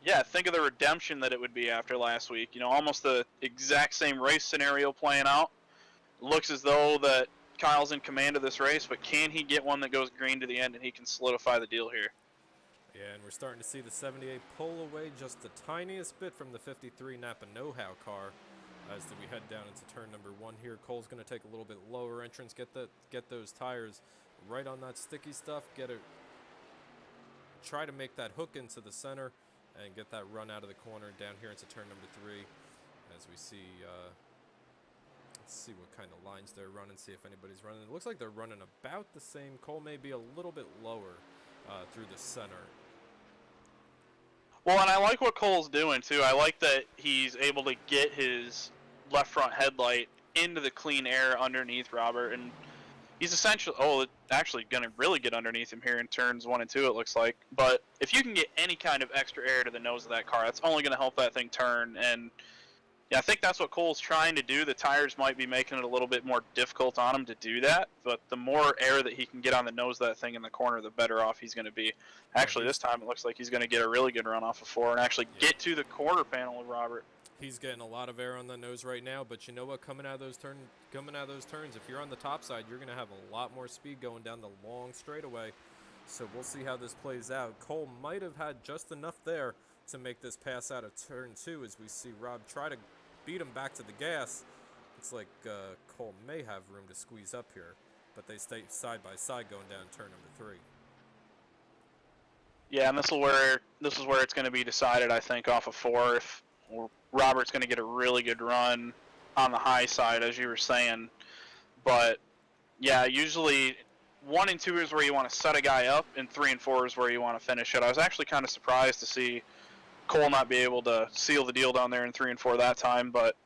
yeah, think of the redemption that it would be after last week. You know, almost the exact same race scenario playing out. Looks as though that Kyle's in command of this race, but can he get one that goes green to the end and he can solidify the deal here? Yeah, and we're starting to see the 78 pull away just the tiniest bit from the 53 Napa Know-How car. As we head down into turn number 1 here, Cole's going to take a little bit lower entrance, get those tires right on that sticky stuff, try to make that hook into the center, and get that run out of the corner down here into turn number 3. As we see, let's see what kind of lines they're running, see if anybody's running. It looks like they're running about the same. Cole may be a little bit lower through the center. Well, and I like what Cole's doing, too. I like that he's able to get his left front headlight into the clean air underneath Robert, and he's essentially actually going to really get underneath him here in turns 1 and 2, it looks like. But if you can get any kind of extra air to the nose of that car, that's only going to help that thing turn. And yeah, I think that's what Cole's trying to do. The tires might be making it a little bit more difficult on him to do that, but the more air that he can get on the nose of that thing in the corner, the better off he's going to be. Actually, this time it looks like he's going to get a really good run off of 4 and actually get to the quarter panel with Robert. He's getting a lot of air on the nose right now, but you know what? Coming out of those turns, if you're on the top side, you're going to have a lot more speed going down the long straightaway. So we'll see how this plays out. Cole might have had just enough there to make this pass out of turn 2 as we see Rob try to beat him back to the gas. It's like Cole may have room to squeeze up here, but they stay side by side going down turn number 3. Yeah, and this is where it's going to be decided, I think, off of 4. If Robert's going to get a really good run on the high side, as you were saying. But yeah, usually 1 and 2 is where you want to set a guy up, and 3 and 4 is where you want to finish it. I was actually kind of surprised to see Cole not be able to seal the deal down there in 3 and 4 that time, but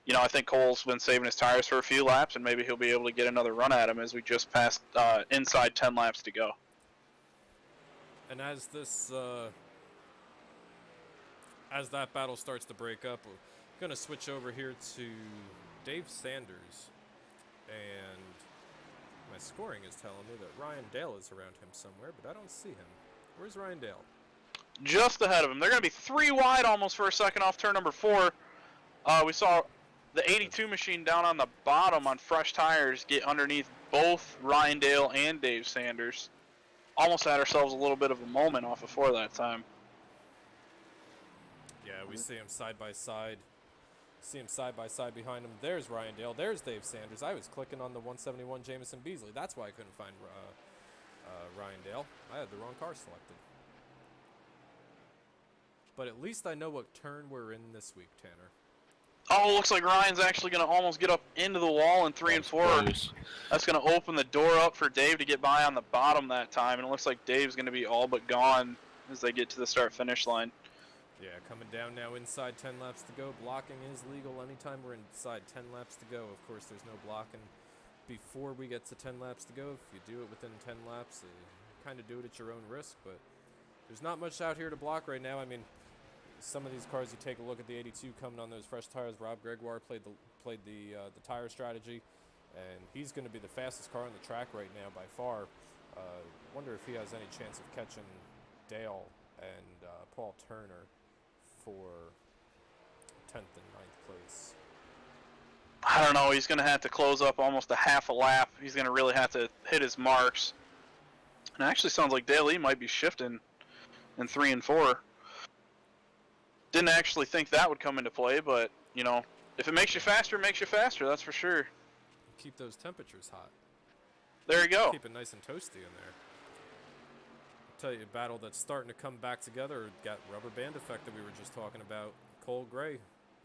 you know, I think Cole's been saving his tires for a few laps, and maybe he'll be able to get another run at him as we just passed inside 10 laps to go. And as that battle starts to break up, we're going to switch over here to Dave Sanders, and my scoring is telling me that Ryan Dale is around him somewhere, but I don't see him. Where's Ryan Dale? Just ahead of him. They're going to be 3 wide almost for a second off turn number 4. We saw the 82 machine down on the bottom on fresh tires get underneath both Ryan Dale and Dave Sanders. Almost had ourselves a little bit of a moment off of 4 that time. Yeah, we see him side by side. Behind him. There's Ryan Dale. There's Dave Sanders. I was clicking on the 171 Jamison Beasley. That's why I couldn't find Ryan Dale. I had the wrong car selected. But at least I know what turn we're in this week, Tanner. Oh, looks like Ryan's actually going to almost get up into the wall in 3 and 4. That's going to open the door up for Dave to get by on the bottom that time. And it looks like Dave's going to be all but gone as they get to the start-finish line. Yeah, coming down now inside 10 laps to go. Blocking is legal anytime we're inside 10 laps to go. Of course, there's no blocking before we get to 10 laps to go. If you do it within 10 laps, you kind of do it at your own risk. But there's not much out here to block right now. I mean, some of these cars, you take a look at the 82 coming on those fresh tires. Rob Gregoire played the tire strategy, and he's going to be the fastest car on the track right now by far. Wonder if he has any chance of catching Dale and Paul Turner for 10th and 9th place. I don't know. He's going to have to close up almost a half a lap. He's going to really have to hit his marks. And it actually sounds like Dale E might be shifting in 3 and 4. Didn't actually think that would come into play, but, you know, if it makes you faster, it makes you faster. That's for sure. Keep those temperatures hot. There you go. Keep it nice and toasty in there. I'll tell you, a battle that's starting to come back together. Got rubber band effect that we were just talking about. Cole Gray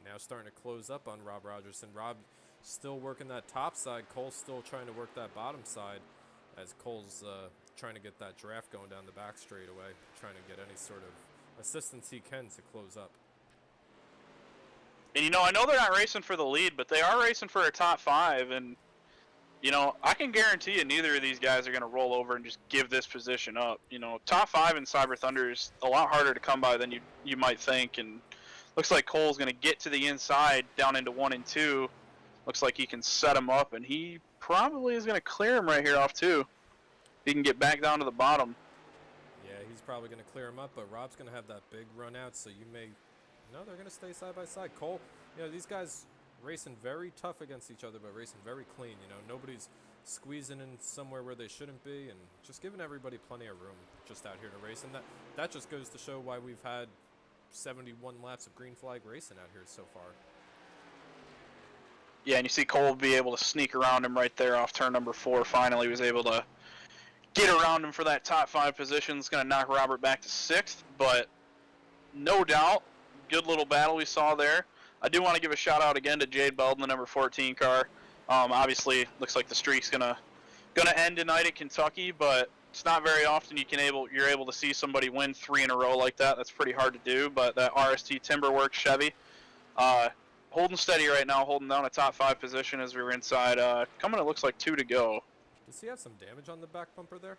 now starting to close up on Rob Rogerson. Rob still working that top side. Cole's still trying to work that bottom side as Cole's trying to get that draft going down the back straightaway, trying to get any sort of assistance he can to close up. And, you know, I know they're not racing for the lead, but they are racing for a top 5. And, you know, I can guarantee you neither of these guys are going to roll over and just give this position up. You know, top 5 in Cyber Thunder is a lot harder to come by than you might think. And looks like Cole's going to get to the inside down into 1 and 2. Looks like he can set him up, and he probably is going to clear him right here off 2. He can get back down to the bottom. Yeah, he's probably going to clear him up, but Rob's going to have that big run out, so you may... No, they're going to stay side by side. Cole, you know, these guys racing very tough against each other, but racing very clean. You know, nobody's squeezing in somewhere where they shouldn't be, and just giving everybody plenty of room just out here to race. And that just goes to show why we've had 71 laps of green flag racing out here so far. Yeah, and you see Cole be able to sneak around him right there off turn number 4. Finally was able to get around him for that top 5 position. It's going to knock Robert back to 6th, but no doubt, good little battle we saw there. I do want to give a shout out again to Jade Belden, the number 14 car. Obviously, looks like the streak's gonna end tonight at Kentucky, but it's not very often you're able to see somebody win 3 in a row like that. That's pretty hard to do. But that RST Timberworks Chevy, holding steady right now, holding down a top 5 position as we were inside. Coming, it looks like 2 to go. Does he have some damage on the back bumper there,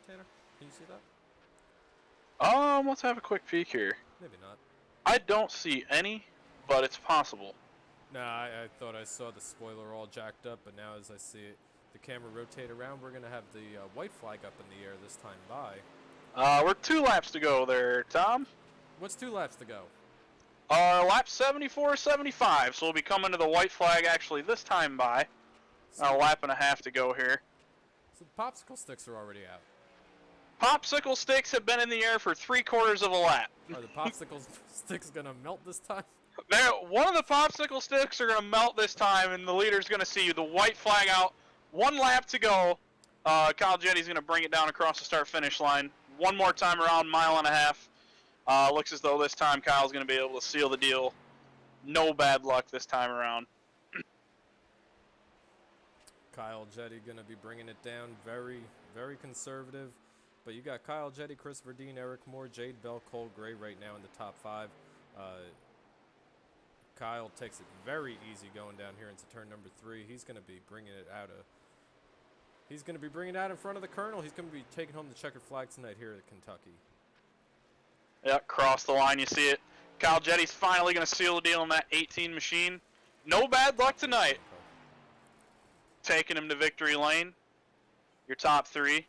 Tanner? Can you see that? Let's have a quick peek here. Maybe not. I don't see any, but it's possible. Nah, I thought I saw the spoiler all jacked up, but now as I see it, the camera rotate around, we're going to have the white flag up in the air this time by. We're 2 laps to go there, Tom. What's 2 laps to go? Lap 74, 75, so we'll be coming to the white flag actually this time by. A lap and a half to go here. So the popsicle sticks are already out. Popsicle sticks have been in the air for 3/4 of a lap. Are the popsicle sticks going to melt this time? One of the popsicle sticks are going to melt this time, and the leader's going to see the white flag out. 1 lap to go. Kyle Jetty's going to bring it down across the start-finish line. One more time around, 1.5 miles. Looks as though this time Kyle's going to be able to seal the deal. No bad luck this time around. Kyle Jetty going to be bringing it down very, very conservative. But you got Kyle Jetty, Chris Verdeen, Eric Moore, Jade Bell, Cole Gray right now in the top 5. Kyle takes it very easy going down here into turn number 3. He's going to be bringing it out in front of the Colonel. He's going to be taking home the checkered flag tonight here at Kentucky. Yep, cross the line, you see it. Kyle Jetty's finally going to seal the deal on that 18 machine. No bad luck tonight. Taking him to victory lane. Your top 3.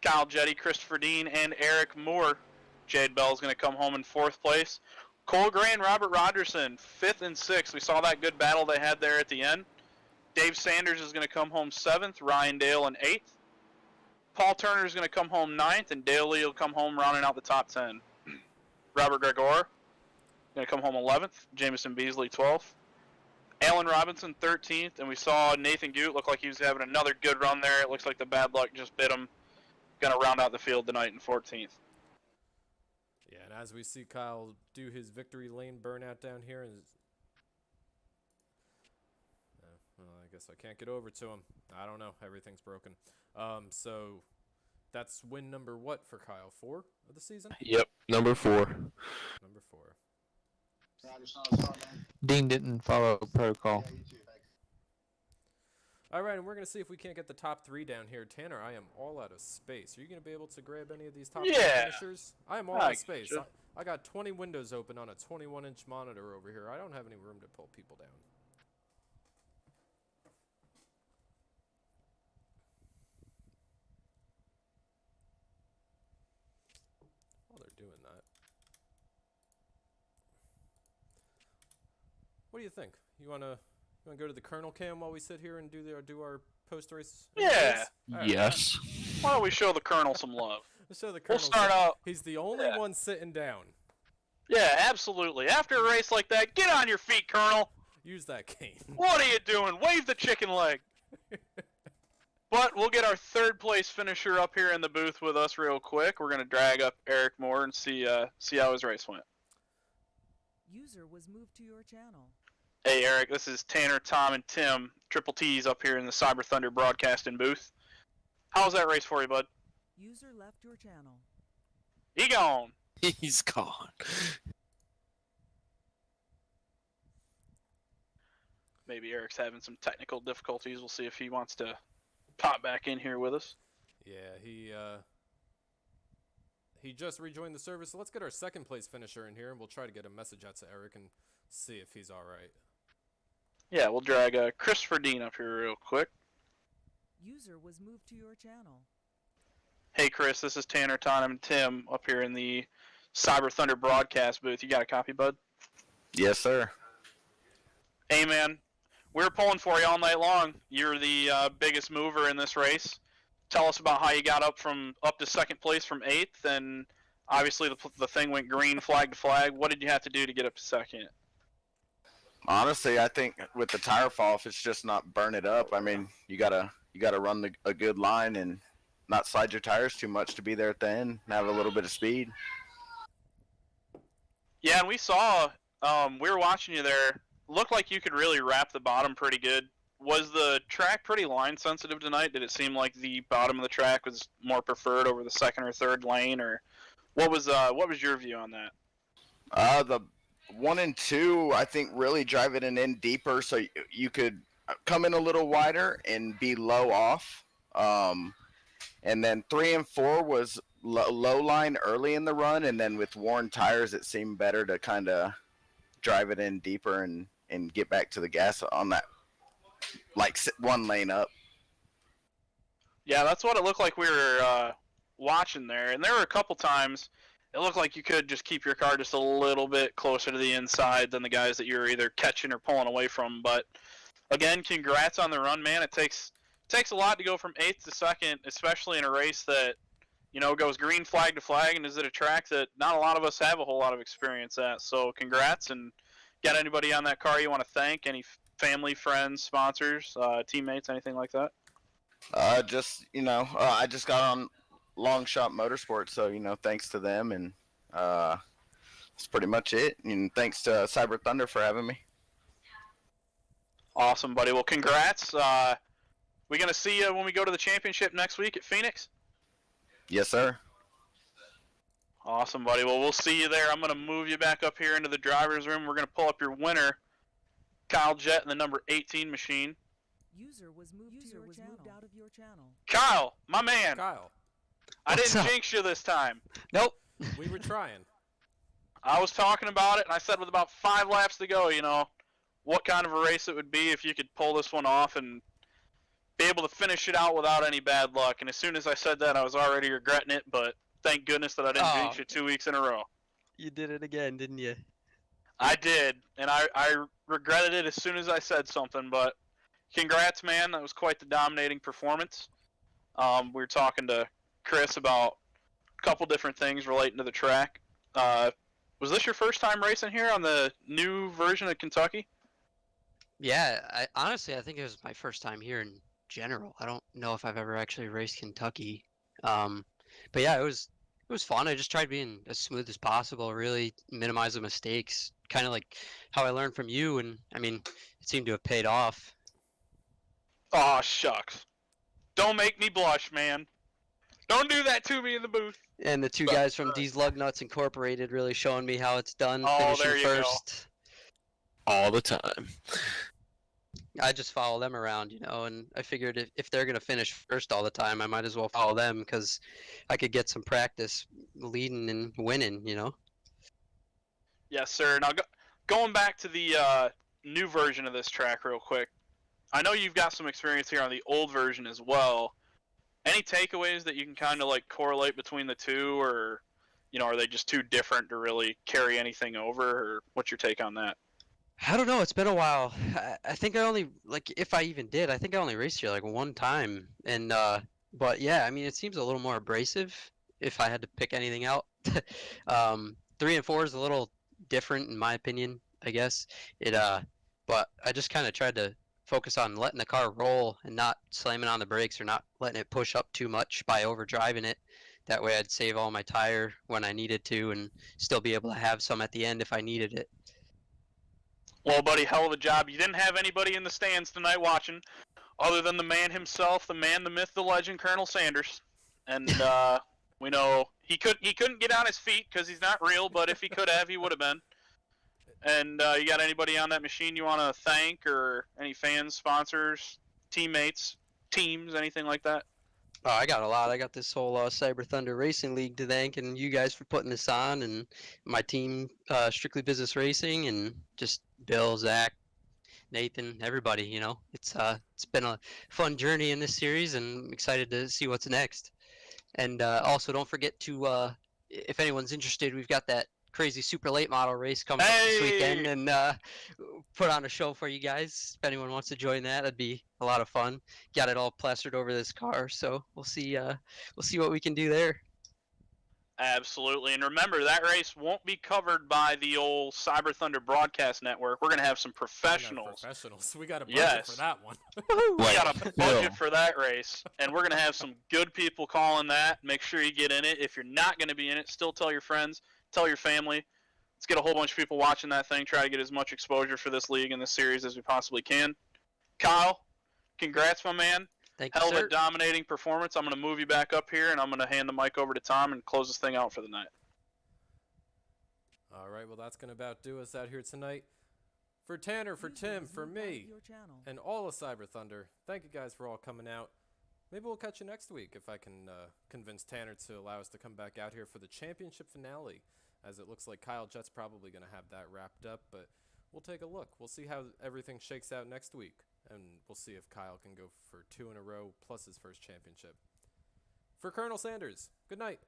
Kyle Jetty, Christopher Dean, and Eric Moore. Jade Bell's going to come home in 4th place. Cole Gray and Robert Rogerson, 5th and 6th. We saw that good battle they had there at the end. Dave Sanders is going to come home 7th. Ryan Dale in 8th. Paul Turner is going to come home 9th, and Dale Lee will come home rounding out the top 10. Robert Gregor going to come home 11th. Jamison Beasley 12th. Alan Robinson 13th, and we saw Nathan Gute look like he was having another good run there. It looks like the bad luck just bit him. Going to round out the field tonight in 14th. Yeah, and as we see Kyle do his victory lane burnout down here, well, I guess I can't get over to him. I don't know. Everything's broken. So that's win number what for Kyle? 4 of the season? Yep, number 4. Number 4. Dean didn't follow protocol. All right, and we're going to see if we can't get the top 3 down here. Tanner, I am all out of space. Are you going to be able to grab any of these top 3 finishers? I am all out of space. I got 20 windows open on a 21-inch monitor over here. I don't have any room to pull people down. do you think? You wanna go to the Colonel Cam while we sit here and do our post race? Yeah. Yes. Why don't we show the Colonel some love? Let's show the We'll Colonel. start out. He's the only Yeah. one sitting down. Yeah, absolutely. After a race like that, get on your feet, Colonel. Use that cane. What are you doing? Wave the chicken leg. But we'll get our third place finisher up here in the booth with us real quick. We're gonna drag up Eric Moore and see how his race went. User was moved to your channel. Hey Eric, this is Tanner, Tom, and Tim, Triple T's up here in the Cyber Thunder broadcasting booth. How was that race for you, bud? User left your channel. He gone. He's gone. Maybe Eric's having some technical difficulties. We'll see if he wants to pop back in here with us. Yeah, he just rejoined the service. So let's get our second place finisher in here, and we'll try to get a message out to Eric and see if he's all right. Yeah, we'll drag Christopher Dean up here real quick. User was moved to your channel. Hey Chris, this is Tanner, Tom, and Tim up here in the Cyber Thunder broadcast booth. You got a copy, bud? Yes, sir. Hey man, we were pulling for you all night long. You're the biggest mover in this race. Tell us about how you got up to second place from 8th, and obviously the thing went green flag to flag. What did you have to do to get up to second? Honestly, I think with the tire fall off, it's just not burn it up. I mean, you gotta run a good line and not slide your tires too much to be there at the end and have a little bit of speed. Yeah, and we saw, we were watching you there. Looked like you could really wrap the bottom pretty good. Was the track pretty line sensitive tonight? Did it seem like the bottom of the track was more preferred over the second or third lane, or what was your view on that? The 1 and 2, I think, really drive it in deeper so you could come in a little wider and be low off. And then 3 and 4 was low line early in the run, and then with worn tires, it seemed better to kind of drive it in deeper and get back to the gas on that, like 1 lane up. Yeah, that's what it looked like we were watching there. And there were a couple times it looked like you could just keep your car just a little bit closer to the inside than the guys that you're either catching or pulling away from. But again, congrats on the run, man. It takes a lot to go from 8th to 2nd, especially in a race that, goes green flag to flag and is at a track that not a lot of us have a whole lot of experience at. So congrats, and got anybody on that car you want to thank? Any family, friends, sponsors, teammates, anything like that? I just got on Long Shot Motorsports, so thanks to them, and that's pretty much it. And thanks to Cyber Thunder for having me. Awesome, buddy. Well, congrats. We gonna see you when we go to the championship next week at Phoenix? Yes, sir. Awesome, buddy. Well, we'll see you there. I'm gonna move you back up here into the driver's room. We're gonna pull up your winner, Kyle Jett, in the number 18 machine. User was moved out of your channel. Kyle, my man. Kyle, I What's didn't up? jinx you this time. Nope. we were trying. I was talking about it, and I said with about 5 laps to go, what kind of a race it would be if you could pull this one off and be able to finish it out without any bad luck. And as soon as I said that, I was already regretting it, but thank goodness that I didn't jinx you 2 weeks in a row. You did it again, didn't you? I did, and I regretted it as soon as I said something, but congrats, man. That was quite the dominating performance. We were talking to Chris about a couple different things relating to the track. Was this your first time racing here on the new version of Kentucky? Yeah, I think it was my first time here in general. I don't know if I've ever actually raced Kentucky. But yeah, it was fun. I just tried being as smooth as possible, really minimize the mistakes, kind of like how I learned from you, and I mean, it seemed to have paid off. Aw, shucks. Don't make me blush, man. Don't do that to me in the booth. And the two guys from D's Lug Nuts Incorporated really showing me how it's done, Oh, finishing there you go. first. All the time. I just follow them around, and I figured if they're going to finish first all the time, I might as well follow them because I could get some practice leading and winning, Yes, sir. Now, going back to the new version of this track real quick, I know you've got some experience here on the old version as well. Any takeaways that you can kind of like correlate between the two, or, are they just too different to really carry anything over, or what's your take on that? I don't know. It's been a while. I think I only like if I even did. I think I only raced here like one time, and but yeah, I mean, it seems a little more abrasive if I had to pick anything out. 3 and 4 is a little different in my opinion, I guess. But I just kind of tried to focus on letting the car roll and not slamming on the brakes or not letting it push up too much by overdriving it. That way, I'd save all my tire when I needed to and still be able to have some at the end if I needed it. Well, buddy, hell of a job. You didn't have anybody in the stands tonight watching, other than the man himself, the man, the myth, the legend, Colonel Sanders. And we know he couldn't get on his feet because he's not real, but if he could have, he would have been. And you got anybody on that machine you want to thank, or any fans, sponsors, teammates, teams, anything like that? Oh, I got a lot. I got this whole Cyber Thunder Racing League to thank, and you guys for putting this on, and my team, Strictly Business Racing, and just Bill, Zach, Nathan, everybody. You know, it's been a fun journey in this series, and I'm excited to see what's next. And also, don't forget to, if anyone's interested, we've got that crazy super late model race coming up this weekend, and put on a show for you guys. If anyone wants to join that, it'd be a lot of fun. Got it all plastered over this car, so we'll see what we can do there. Absolutely. And remember, that race won't be covered by the old Cyber Thunder Broadcast Network. We're going to have some professionals. We got a budget for that one. We got a budget for that race, and we're going to have some good people calling that. Make sure you get in it. If you're not going to be in it, still tell your friends, tell your family. Let's get a whole bunch of people watching that thing, try to get as much exposure for this league and this series as we possibly can. Kyle, congrats, my man. Thank you, Hell of sir. a dominating performance. I'm going to move you back up here, and I'm going to hand the mic over to Tom and close this thing out for the night. All right, well, that's going to about do us out here tonight. For Tanner, for Tim, for me, and all of Cyber Thunder, thank you guys for all coming out. Maybe we'll catch you next week if I can convince Tanner to allow us to come back out here for the championship finale, as it looks like Kyle Jett's probably going to have that wrapped up, but we'll take a look. We'll see how everything shakes out next week, and we'll see if Kyle can go for 2 in a row plus his first championship. For Colonel Sanders, good night.